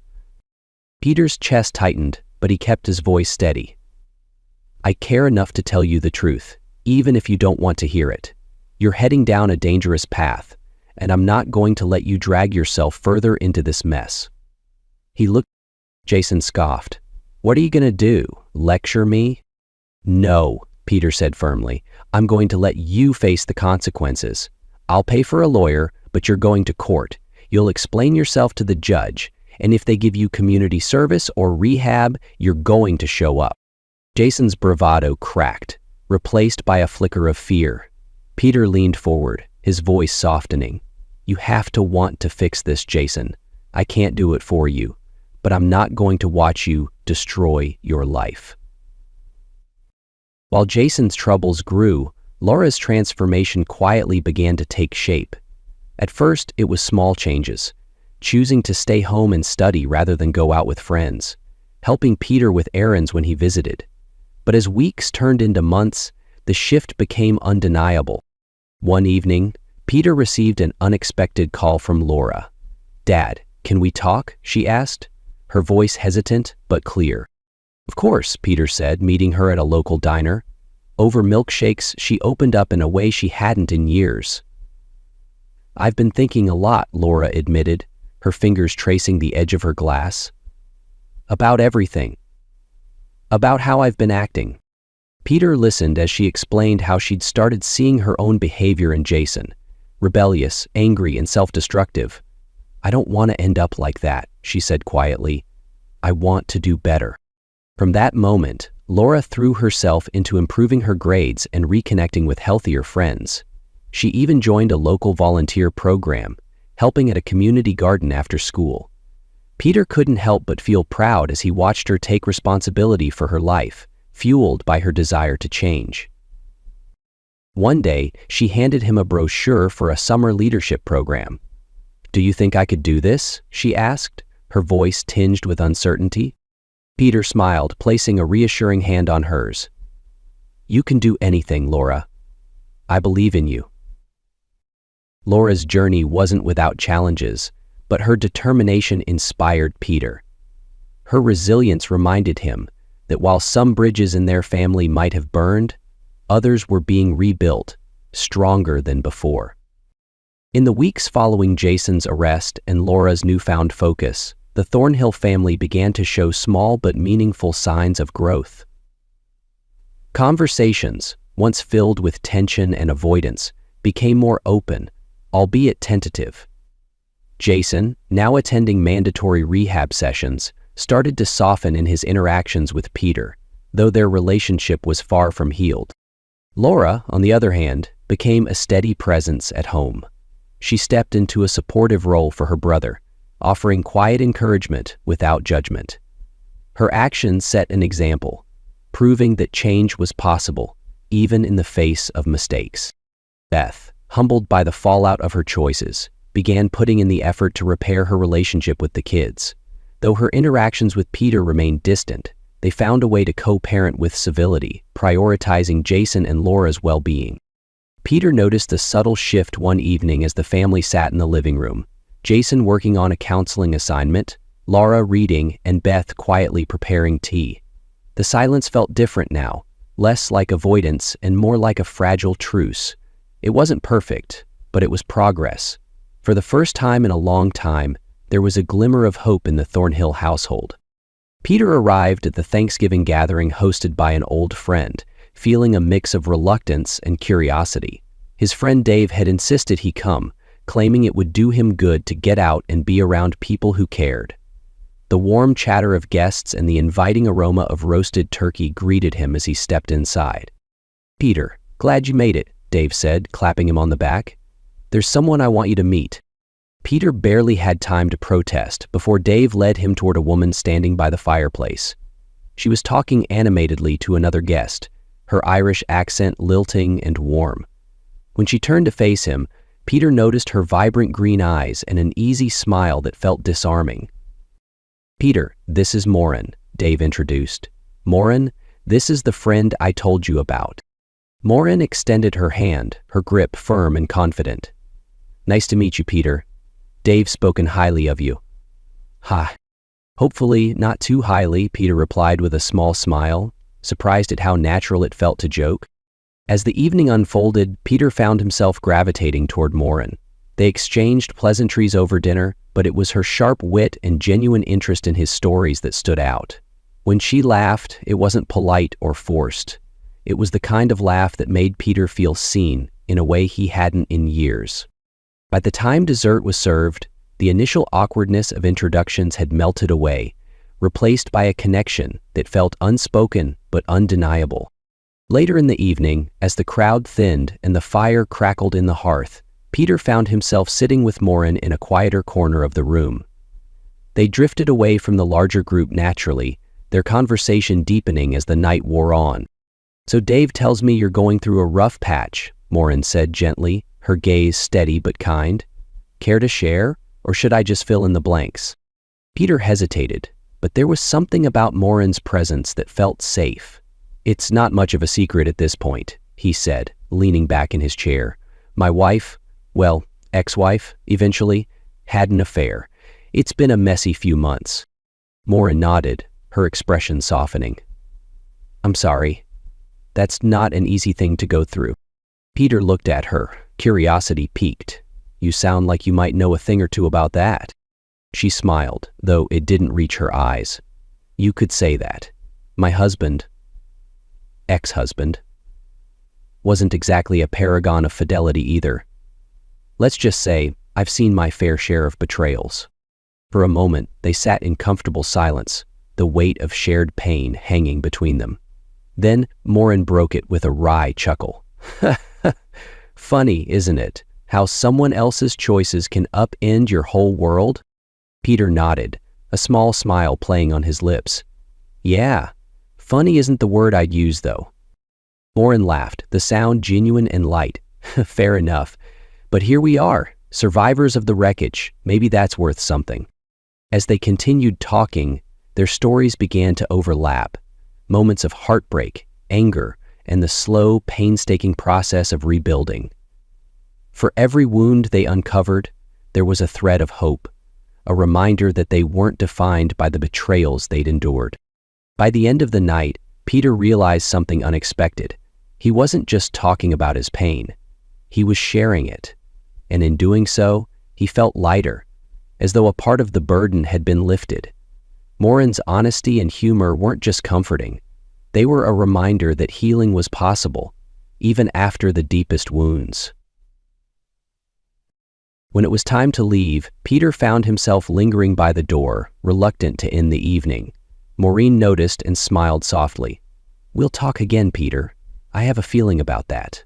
Peter's chest tightened, but he kept his voice steady. I care enough to tell you the truth, even if you don't want to hear it. You're heading down a dangerous path, and I'm not going to let you drag yourself further into this mess. He looked. Jason scoffed. What are you going to do? Lecture me? No, Peter said firmly. I'm going to let you face the consequences. I'll pay for a lawyer, but you're going to court. You'll explain yourself to the judge, and if they give you community service or rehab, you're going to show up. Jason's bravado cracked, replaced by a flicker of fear. Peter leaned forward, his voice softening. You have to want to fix this, Jason. I can't do it for you, but I'm not going to watch you destroy your life. While Jason's troubles grew, Laura's transformation quietly began to take shape. At first, it was small changes, choosing to stay home and study rather than go out with friends, helping Peter with errands when he visited. But as weeks turned into months, the shift became undeniable. One evening, Peter received an unexpected call from Laura. Dad, can we talk? She asked, her voice hesitant but clear. Of course, Peter said, meeting her at a local diner. Over milkshakes, she opened up in a way she hadn't in years. I've been thinking a lot, Laura admitted, her fingers tracing the edge of her glass. About everything. About how I've been acting. Peter listened as she explained how she'd started seeing her own behavior in Jason. Rebellious, angry, and self-destructive. I don't want to end up like that, she said quietly. I want to do better. From that moment, Laura threw herself into improving her grades and reconnecting with healthier friends. She even joined a local volunteer program, helping at a community garden after school. Peter couldn't help but feel proud as he watched her take responsibility for her life, fueled by her desire to change. One day, she handed him a brochure for a summer leadership program. Do you think I could do this? She asked, her voice tinged with uncertainty. Peter smiled, placing a reassuring hand on hers. You can do anything, Laura. I believe in you. Laura's journey wasn't without challenges, but her determination inspired Peter. Her resilience reminded him that while some bridges in their family might have burned, others were being rebuilt, stronger than before. In the weeks following Jason's arrest and Laura's newfound focus, the Thornhill family began to show small but meaningful signs of growth. Conversations, once filled with tension and avoidance, became more open, albeit tentative. Jason, now attending mandatory rehab sessions, started to soften in his interactions with Peter, though their relationship was far from healed. Laura, on the other hand, became a steady presence at home. She stepped into a supportive role for her brother, offering quiet encouragement without judgment. Her actions set an example, proving that change was possible, even in the face of mistakes. Beth, humbled by the fallout of her choices, began putting in the effort to repair her relationship with the kids. Though her interactions with Peter remained distant, they found a way to co-parent with civility, prioritizing Jason and Laura's well-being. Peter noticed a subtle shift one evening as the family sat in the living room, Jason working on a counseling assignment, Laura reading, and Beth quietly preparing tea. The silence felt different now, less like avoidance and more like a fragile truce. It wasn't perfect, but it was progress. For the first time in a long time, there was a glimmer of hope in the Thornhill household. Peter arrived at the Thanksgiving gathering hosted by an old friend, feeling a mix of reluctance and curiosity. His friend Dave had insisted he come, claiming it would do him good to get out and be around people who cared. The warm chatter of guests and the inviting aroma of roasted turkey greeted him as he stepped inside. Peter, glad you made it, Dave said, clapping him on the back. There's someone I want you to meet. Peter barely had time to protest before Dave led him toward a woman standing by the fireplace. She was talking animatedly to another guest, her Irish accent lilting and warm. When she turned to face him, Peter noticed her vibrant green eyes and an easy smile that felt disarming. "Peter, this is Morin," Dave introduced. "Morin, this is the friend I told you about." Morin extended her hand, her grip firm and confident. "Nice to meet you, Peter. Dave's spoken highly of you." "Ha. Hopefully not too highly," Peter replied with a small smile, surprised at how natural it felt to joke. As the evening unfolded, Peter found himself gravitating toward Morin. They exchanged pleasantries over dinner, but it was her sharp wit and genuine interest in his stories that stood out. When she laughed, it wasn't polite or forced. It was the kind of laugh that made Peter feel seen in a way he hadn't in years. By the time dessert was served, the initial awkwardness of introductions had melted away, replaced by a connection that felt unspoken but undeniable. Later in the evening, as the crowd thinned and the fire crackled in the hearth, Peter found himself sitting with Morin in a quieter corner of the room. They drifted away from the larger group naturally, their conversation deepening as the night wore on. "So Dave tells me you're going through a rough patch," Morin said gently, her gaze steady but kind. "Care to share, or should I just fill in the blanks?" Peter hesitated, but there was something about Morin's presence that felt safe. "It's not much of a secret at this point," he said, leaning back in his chair. "My wife, well, ex-wife, eventually, had an affair. It's been a messy few months." Morin nodded, her expression softening. "I'm sorry. That's not an easy thing to go through." Peter looked at her, curiosity piqued. "You sound like you might know a thing or two about that." She smiled, though it didn't reach her eyes. "You could say that. My husband, ex-husband, wasn't exactly a paragon of fidelity either. Let's just say I've seen my fair share of betrayals." For a moment, they sat in comfortable silence, the weight of shared pain hanging between them. Then Morin broke it with a wry chuckle. "Funny, isn't it, how someone else's choices can upend your whole world?" Peter nodded, a small smile playing on his lips. "Yeah. Funny isn't the word I'd use, though." Morin laughed, the sound genuine and light. "Fair enough. But here we are, survivors of the wreckage. Maybe that's worth something." As they continued talking, their stories began to overlap. Moments of heartbreak, anger, and the slow, painstaking process of rebuilding. For every wound they uncovered, there was a thread of hope, a reminder that they weren't defined by the betrayals they'd endured. By the end of the night, Peter realized something unexpected. He wasn't just talking about his pain. He was sharing it. And in doing so, he felt lighter, as though a part of the burden had been lifted. Morin's honesty and humor weren't just comforting. They were a reminder that healing was possible, even after the deepest wounds. When it was time to leave, Peter found himself lingering by the door, reluctant to end the evening. Maureen noticed and smiled softly. "We'll talk again, Peter. I have a feeling about that."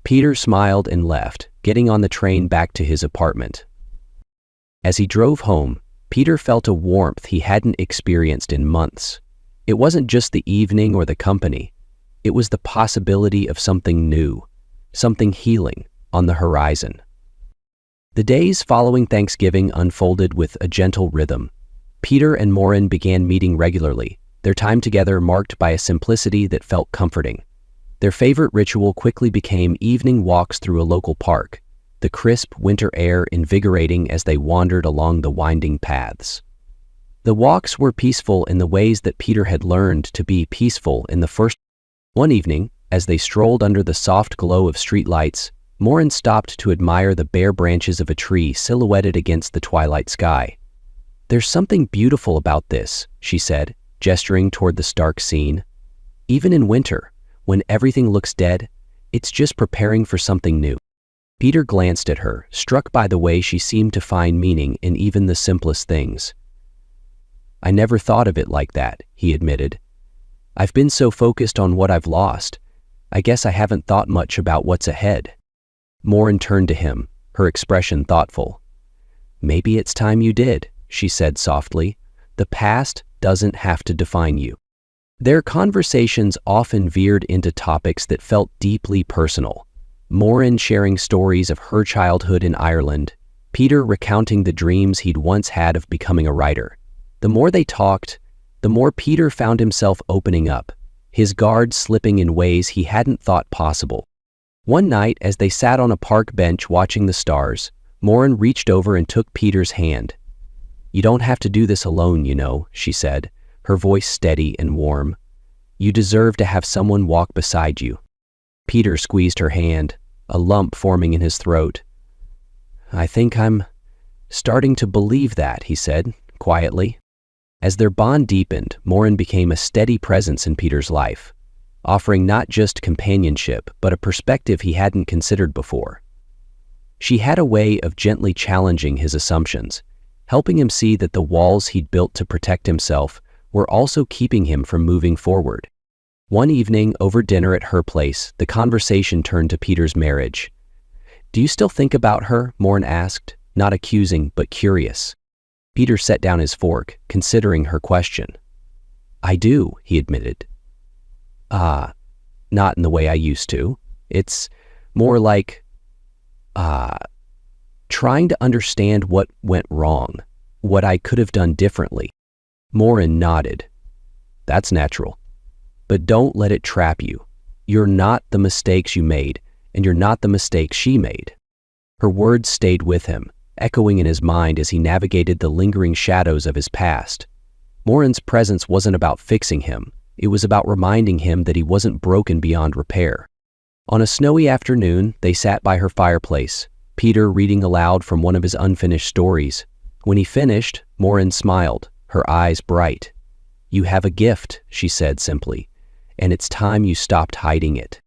Peter smiled and left, getting on the train back to his apartment. As he drove home, Peter felt a warmth he hadn't experienced in months. It wasn't just the evening or the company. It was the possibility of something new, something healing, on the horizon. The days following Thanksgiving unfolded with a gentle rhythm. Peter and Morin began meeting regularly, their time together marked by a simplicity that felt comforting. Their favorite ritual quickly became evening walks through a local park, the crisp winter air invigorating as they wandered along the winding paths. The walks were peaceful in the ways that Peter had learned to be peaceful in the first. One evening, as they strolled under the soft glow of streetlights, Morin stopped to admire the bare branches of a tree silhouetted against the twilight sky. "There's something beautiful about this," she said, gesturing toward the stark scene. "Even in winter, when everything looks dead, it's just preparing for something new." Peter glanced at her, struck by the way she seemed to find meaning in even the simplest things. "I never thought of it like that," he admitted. "I've been so focused on what I've lost. I guess I haven't thought much about what's ahead." Morin turned to him, her expression thoughtful. "Maybe it's time you did," she said softly. "The past doesn't have to define you." Their conversations often veered into topics that felt deeply personal. Morin sharing stories of her childhood in Ireland, Peter recounting the dreams he'd once had of becoming a writer. The more they talked, the more Peter found himself opening up, his guard slipping in ways he hadn't thought possible. One night, as they sat on a park bench watching the stars, Morin reached over and took Peter's hand. "You don't have to do this alone, you know," she said, her voice steady and warm. "You deserve to have someone walk beside you." Peter squeezed her hand, a lump forming in his throat. "I think I'm starting to believe that," he said, quietly. As their bond deepened, Morin became a steady presence in Peter's life, offering not just companionship, but a perspective he hadn't considered before. She had a way of gently challenging his assumptions, helping him see that the walls he'd built to protect himself were also keeping him from moving forward. One evening, over dinner at her place, the conversation turned to Peter's marriage. "Do you still think about her?" Morin asked, not accusing, but curious. Peter set down his fork, considering her question. "I do," he admitted. Not in the way I used to. It's more like, trying to understand what went wrong, what I could have done differently." Morin nodded. "That's natural. But don't let it trap you. You're not the mistakes you made, and you're not the mistakes she made." Her words stayed with him, echoing in his mind as he navigated the lingering shadows of his past. Morin's presence wasn't about fixing him. It was about reminding him that he wasn't broken beyond repair. On a snowy afternoon, they sat by her fireplace, Peter reading aloud from one of his unfinished stories. When he finished, Morin smiled, her eyes bright. "You have a gift," she said simply, "and it's time you stopped hiding it."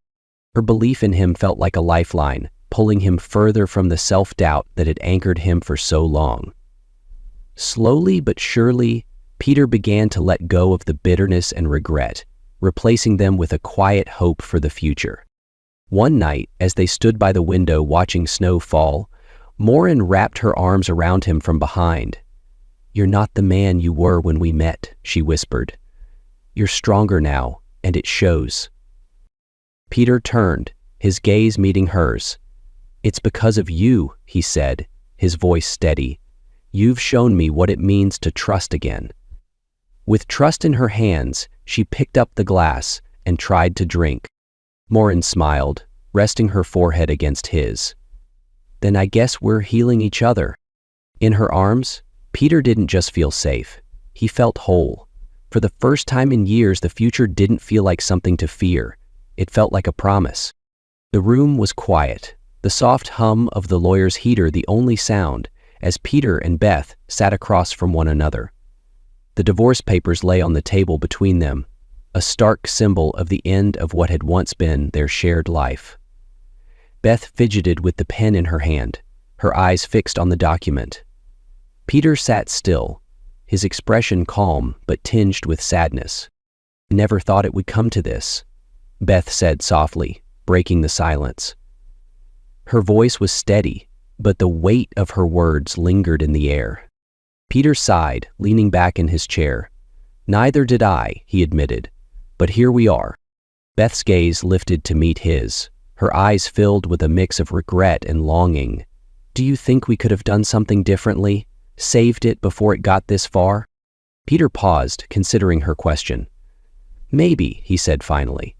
Her belief in him felt like a lifeline, pulling him further from the self-doubt that had anchored him for so long. Slowly but surely, Peter began to let go of the bitterness and regret, replacing them with a quiet hope for the future. One night, as they stood by the window watching snow fall, Morin wrapped her arms around him from behind. "You're not the man you were when we met," she whispered. "You're stronger now, and it shows." Peter turned, his gaze meeting hers. "It's because of you," he said, his voice steady. "You've shown me what it means to trust again." With trust in her hands, she picked up the glass and tried to drink. Morin smiled, resting her forehead against his. "Then I guess we're healing each other." In her arms, Peter didn't just feel safe. He felt whole. For the first time in years, the future didn't feel like something to fear. It felt like a promise. The room was quiet, the soft hum of the lawyer's heater the only sound, as Peter and Beth sat across from one another. The divorce papers lay on the table between them, a stark symbol of the end of what had once been their shared life. Beth fidgeted with the pen in her hand, her eyes fixed on the document. Peter sat still, his expression calm but tinged with sadness. "Never thought it would come to this," Beth said softly, breaking the silence. Her voice was steady, but the weight of her words lingered in the air. Peter sighed, leaning back in his chair. "Neither did I," he admitted. "But here we are." Beth's gaze lifted to meet his, her eyes filled with a mix of regret and longing. "Do you think we could have done something differently? Saved it before it got this far?" Peter paused, considering her question. "Maybe," he said finally.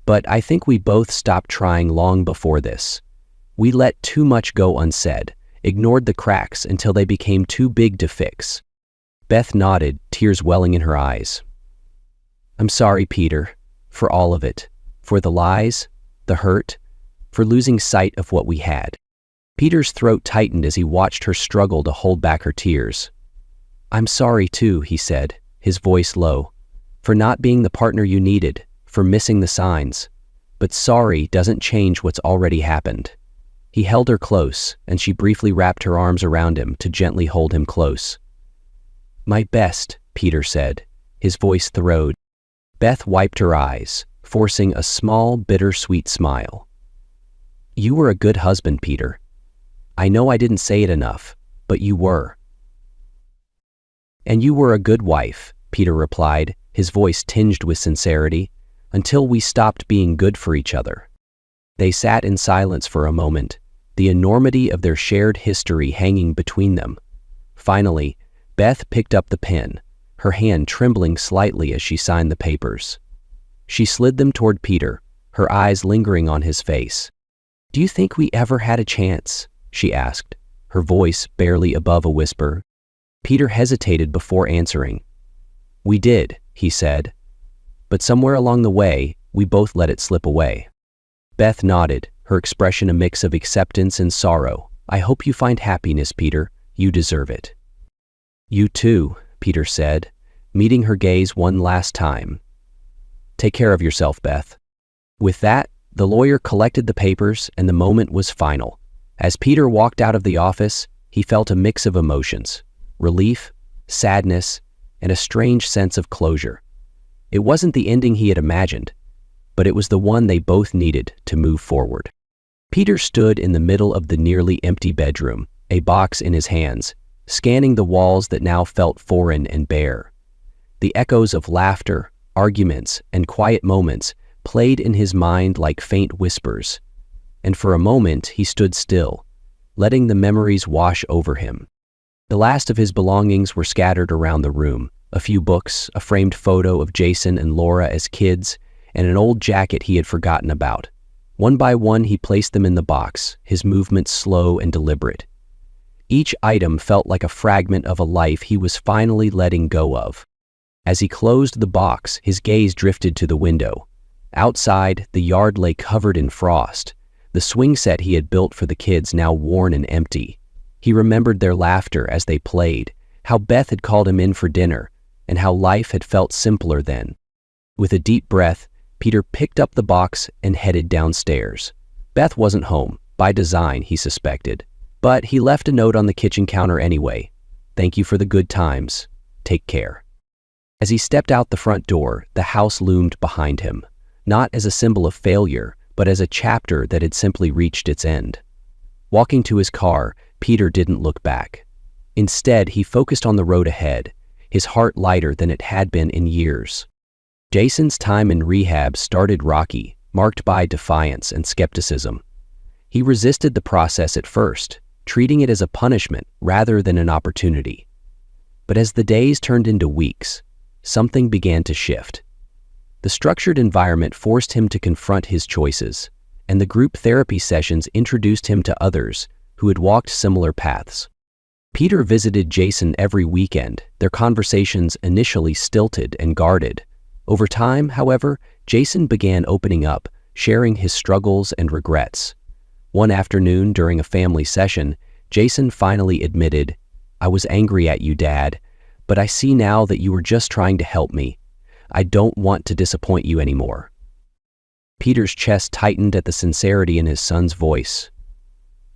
"But I think we both stopped trying long before this. We let too much go unsaid, ignored the cracks until they became too big to fix." Beth nodded, tears welling in her eyes. "I'm sorry, Peter, for all of it, for the lies, the hurt, for losing sight of what we had." Peter's throat tightened as he watched her struggle to hold back her tears. "I'm sorry too," he said, his voice low, "for not being the partner you needed, for missing the signs. But sorry doesn't change what's already happened." He held her close, and she briefly wrapped her arms around him to gently hold him close. "My best," Peter said, his voice thrilled. Beth wiped her eyes, forcing a small, bittersweet smile. "You were a good husband, Peter. I know I didn't say it enough, but you were." "And you were a good wife," Peter replied, his voice tinged with sincerity, "until we stopped being good for each other." They sat in silence for a moment, the enormity of their shared history hanging between them. Finally, Beth picked up the pen, her hand trembling slightly as she signed the papers. She slid them toward Peter, her eyes lingering on his face. "Do you think we ever had a chance?" she asked, her voice barely above a whisper. Peter hesitated before answering. "We did," he said. "But somewhere along the way, we both let it slip away." Beth nodded, her expression a mix of acceptance and sorrow. "I hope you find happiness, Peter. You deserve it." "You too," Peter said, meeting her gaze one last time. "Take care of yourself, Beth." With that, the lawyer collected the papers and the moment was final. As Peter walked out of the office, he felt a mix of emotions: relief, sadness, and a strange sense of closure. It wasn't the ending he had imagined, but it was the one they both needed to move forward. Peter stood in the middle of the nearly empty bedroom, a box in his hands, scanning the walls that now felt foreign and bare. The echoes of laughter, arguments, and quiet moments played in his mind like faint whispers, and for a moment he stood still, letting the memories wash over him. The last of his belongings were scattered around the room: a few books, a framed photo of Jason and Laura as kids, and an old jacket he had forgotten about. One by one he placed them in the box, his movements slow and deliberate. Each item felt like a fragment of a life he was finally letting go of. As he closed the box, his gaze drifted to the window. Outside, the yard lay covered in frost, the swing set he had built for the kids now worn and empty. He remembered their laughter as they played, how Beth had called him in for dinner, and how life had felt simpler then. With a deep breath, Peter picked up the box and headed downstairs. Beth wasn't home, by design, he suspected, but he left a note on the kitchen counter anyway. "Thank you for the good times. Take care." As he stepped out the front door, the house loomed behind him, not as a symbol of failure, but as a chapter that had simply reached its end. Walking to his car, Peter didn't look back. Instead, he focused on the road ahead, his heart lighter than it had been in years. Jason's time in rehab started rocky, marked by defiance and skepticism. He resisted the process at first, treating it as a punishment rather than an opportunity. But as the days turned into weeks, something began to shift. The structured environment forced him to confront his choices, and the group therapy sessions introduced him to others who had walked similar paths. Peter visited Jason every weekend, their conversations initially stilted and guarded. Over time, however, Jason began opening up, sharing his struggles and regrets. One afternoon during a family session, Jason finally admitted, "I was angry at you, Dad, but I see now that you were just trying to help me. I don't want to disappoint you anymore." Peter's chest tightened at the sincerity in his son's voice.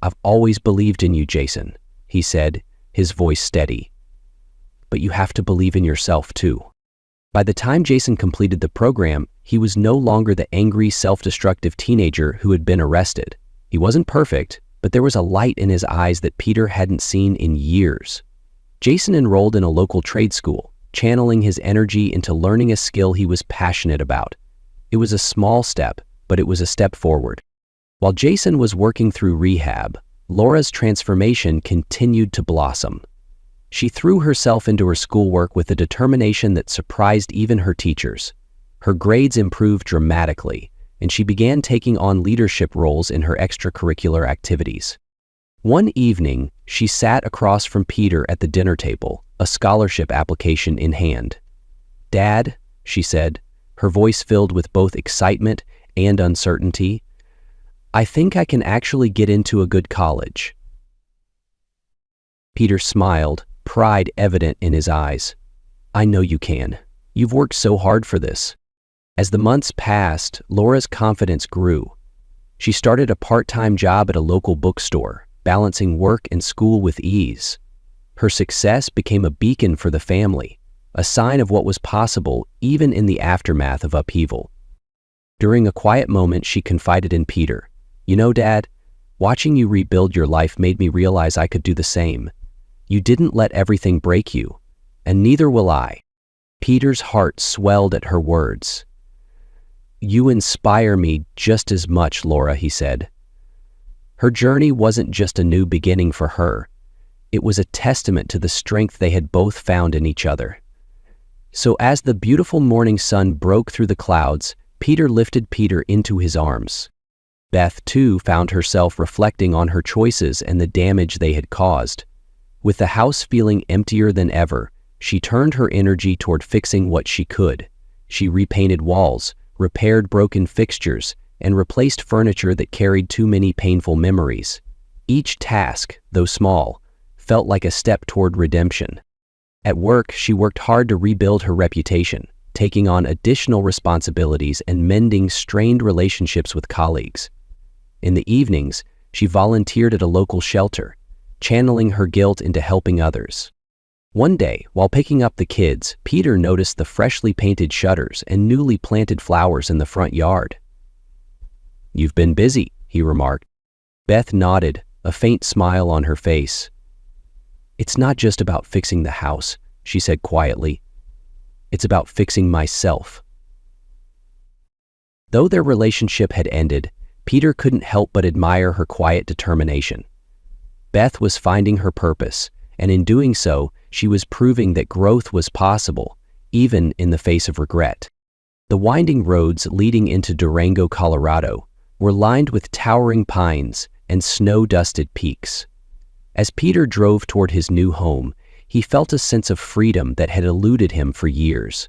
"I've always believed in you, Jason," he said, his voice steady. "But you have to believe in yourself too." By the time Jason completed the program, he was no longer the angry, self-destructive teenager who had been arrested. He wasn't perfect, but there was a light in his eyes that Peter hadn't seen in years. Jason enrolled in a local trade school, channeling his energy into learning a skill he was passionate about. It was a small step, but it was a step forward. While Jason was working through rehab, Laura's transformation continued to blossom. She threw herself into her schoolwork with a determination that surprised even her teachers. Her grades improved dramatically, and she began taking on leadership roles in her extracurricular activities. One evening, she sat across from Peter at the dinner table, a scholarship application in hand. "Dad," she said, her voice filled with both excitement and uncertainty, "I think I can actually get into a good college." Peter smiled, pride evident in his eyes. "I know you can. You've worked so hard for this." As the months passed, Laura's confidence grew. She started a part-time job at a local bookstore, balancing work and school with ease. Her success became a beacon for the family, a sign of what was possible even in the aftermath of upheaval. During a quiet moment, she confided in Peter, "You know, Dad, watching you rebuild your life made me realize I could do the same. You didn't let everything break you, and neither will I." Peter's heart swelled at her words. "You inspire me just as much, Laura," he said. Her journey wasn't just a new beginning for her. It was a testament to the strength they had both found in each other. So as the beautiful morning sun broke through the clouds, Peter lifted Peter into his arms. Beth, too, found herself reflecting on her choices and the damage they had caused. With the house feeling emptier than ever, she turned her energy toward fixing what she could. She repainted walls, repaired broken fixtures, and replaced furniture that carried too many painful memories. Each task, though small, felt like a step toward redemption. At work, she worked hard to rebuild her reputation, taking on additional responsibilities and mending strained relationships with colleagues. In the evenings, she volunteered at a local shelter, channeling her guilt into helping others. One day, while picking up the kids, Peter noticed the freshly painted shutters and newly planted flowers in the front yard. "You've been busy," he remarked. Beth nodded, a faint smile on her face. "It's not just about fixing the house," she said quietly. "It's about fixing myself." Though their relationship had ended, Peter couldn't help but admire her quiet determination. Beth was finding her purpose, and in doing so, she was proving that growth was possible, even in the face of regret. The winding roads leading into Durango, Colorado, were lined with towering pines and snow-dusted peaks. As Peter drove toward his new home, he felt a sense of freedom that had eluded him for years.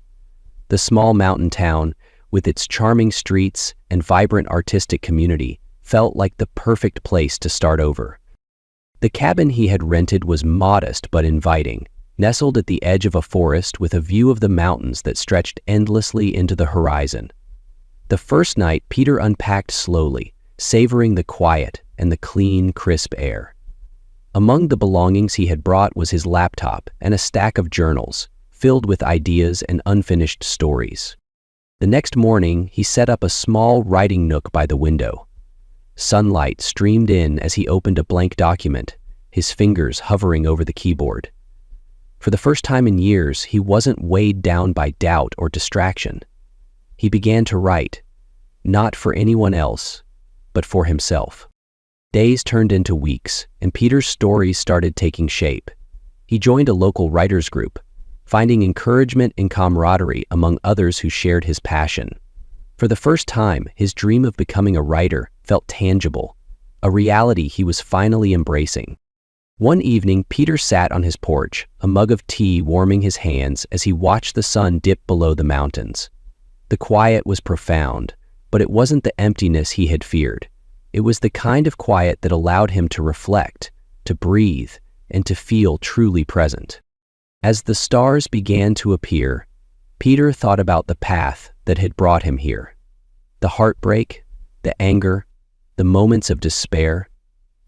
The small mountain town, with its charming streets and vibrant artistic community, felt like the perfect place to start over. The cabin he had rented was modest but inviting, nestled at the edge of a forest with a view of the mountains that stretched endlessly into the horizon. The first night, Peter unpacked slowly, savoring the quiet and the clean, crisp air. Among the belongings he had brought was his laptop and a stack of journals, filled with ideas and unfinished stories. The next morning, he set up a small writing nook by the window. Sunlight streamed in as he opened a blank document, his fingers hovering over the keyboard. For the first time in years, he wasn't weighed down by doubt or distraction. He began to write, not for anyone else, but for himself. Days turned into weeks, and Peter's stories started taking shape. He joined a local writers group, finding encouragement and camaraderie among others who shared his passion. For the first time, his dream of becoming a writer felt tangible, a reality he was finally embracing. One evening, Peter sat on his porch, a mug of tea warming his hands as he watched the sun dip below the mountains. The quiet was profound, but it wasn't the emptiness he had feared. It was the kind of quiet that allowed him to reflect, to breathe, and to feel truly present. As the stars began to appear, Peter thought about the path that had brought him here. The heartbreak, the anger, the moments of despair,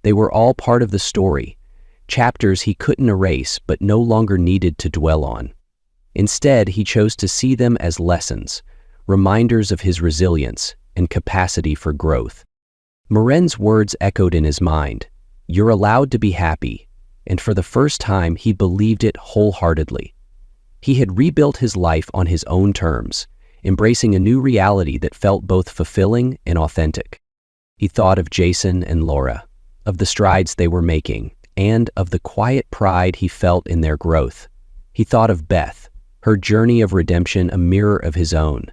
they were all part of the story, chapters he couldn't erase but no longer needed to dwell on. Instead, he chose to see them as lessons, reminders of his resilience and capacity for growth. Moren's words echoed in his mind, "You're allowed to be happy," and for the first time he believed it wholeheartedly. He had rebuilt his life on his own terms, embracing a new reality that felt both fulfilling and authentic. He thought of Jason and Laura, of the strides they were making, and of the quiet pride he felt in their growth. He thought of Beth, her journey of redemption a mirror of his own.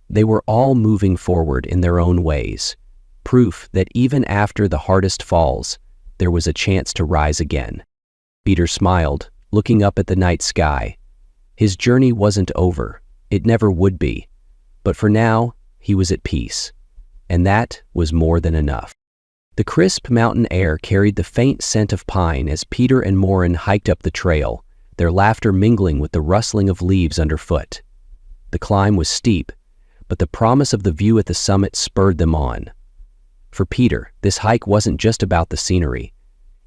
They were all moving forward in their own ways, proof that even after the hardest falls, there was a chance to rise again. Peter smiled, looking up at the night sky. His journey wasn't over, it never would be, but for now, he was at peace, and that was more than enough. The crisp mountain air carried the faint scent of pine as Peter and Moren hiked up the trail, their laughter mingling with the rustling of leaves underfoot. The climb was steep, but the promise of the view at the summit spurred them on. For Peter, this hike wasn't just about the scenery.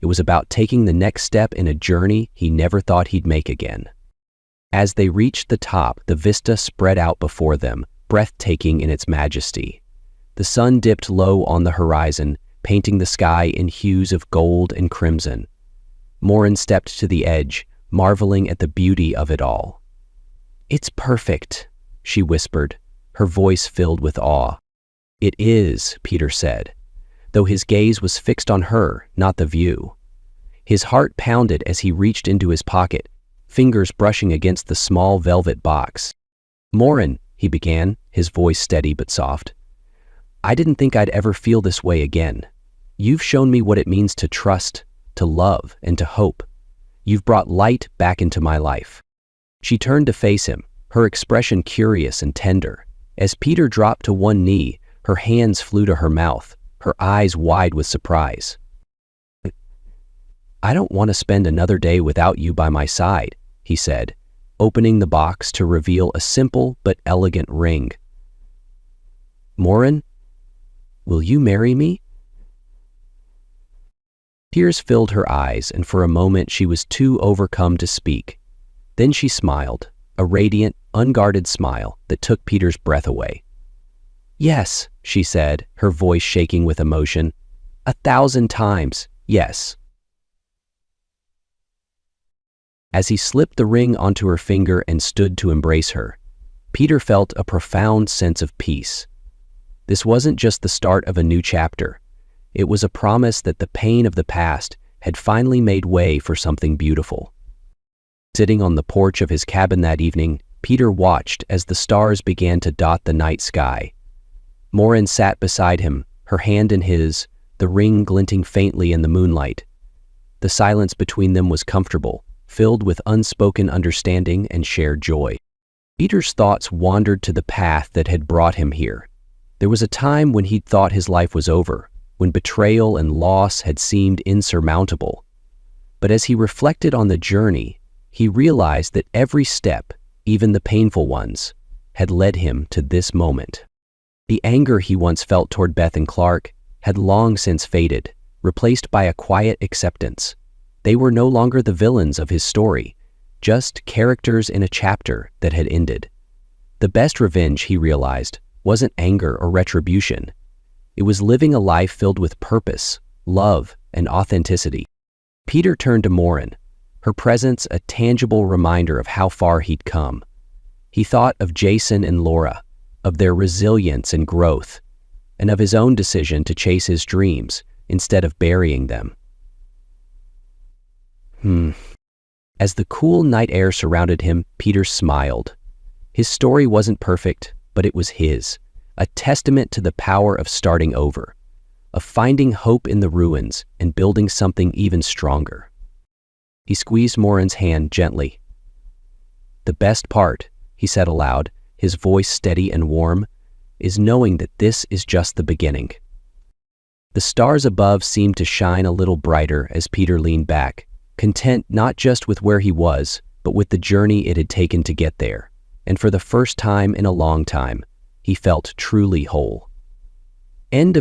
It was about taking the next step in a journey he never thought he'd make again. As they reached the top, the vista spread out before them, breathtaking in its majesty. The sun dipped low on the horizon, painting the sky in hues of gold and crimson. Moren stepped to the edge, marveling at the beauty of it all. "It's perfect," she whispered, her voice filled with awe. "It is," Peter said, though his gaze was fixed on her, not the view. His heart pounded as he reached into his pocket, fingers brushing against the small velvet box. "Morin," he began, his voice steady but soft, "I didn't think I'd ever feel this way again. You've shown me what it means to trust, to love, and to hope. You've brought light back into my life." She turned to face him, her expression curious and tender. As Peter dropped to one knee, her hands flew to her mouth, her eyes wide with surprise. "I don't want to spend another day without you by my side," he said, opening the box to reveal a simple but elegant ring. "Morin, will you marry me?" Tears filled her eyes, and for a moment she was too overcome to speak. Then she smiled, a radiant, unguarded smile that took Peter's breath away. "Yes," she said, her voice shaking with emotion. 1,000 times, yes." As he slipped the ring onto her finger and stood to embrace her, Peter felt a profound sense of peace. This wasn't just the start of a new chapter. It was a promise that the pain of the past had finally made way for something beautiful. Sitting on the porch of his cabin that evening, Peter watched as the stars began to dot the night sky. Morin sat beside him, her hand in his, the ring glinting faintly in the moonlight. The silence between them was comfortable, filled with unspoken understanding and shared joy. Peter's thoughts wandered to the path that had brought him here. There was a time when he'd thought his life was over, when betrayal and loss had seemed insurmountable. But as he reflected on the journey, he realized that every step, even the painful ones, had led him to this moment. The anger he once felt toward Beth and Clark had long since faded, replaced by a quiet acceptance. They were no longer the villains of his story, just characters in a chapter that had ended. The best revenge, he realized, wasn't anger or retribution. It was living a life filled with purpose, love, and authenticity. Peter turned to Morin, her presence a tangible reminder of how far he'd come. He thought of Jason and Laura, of their resilience and growth, and of his own decision to chase his dreams instead of burying them. As the cool night air surrounded him, Peter smiled. His story wasn't perfect, but it was his, a testament to the power of starting over, of finding hope in the ruins and building something even stronger. He squeezed Morin's hand gently. "The best part," he said aloud, his voice steady and warm, "is knowing that this is just the beginning." The stars above seemed to shine a little brighter as Peter leaned back, content not just with where he was, but with the journey it had taken to get there. And for the first time in a long time, he felt truly whole. End of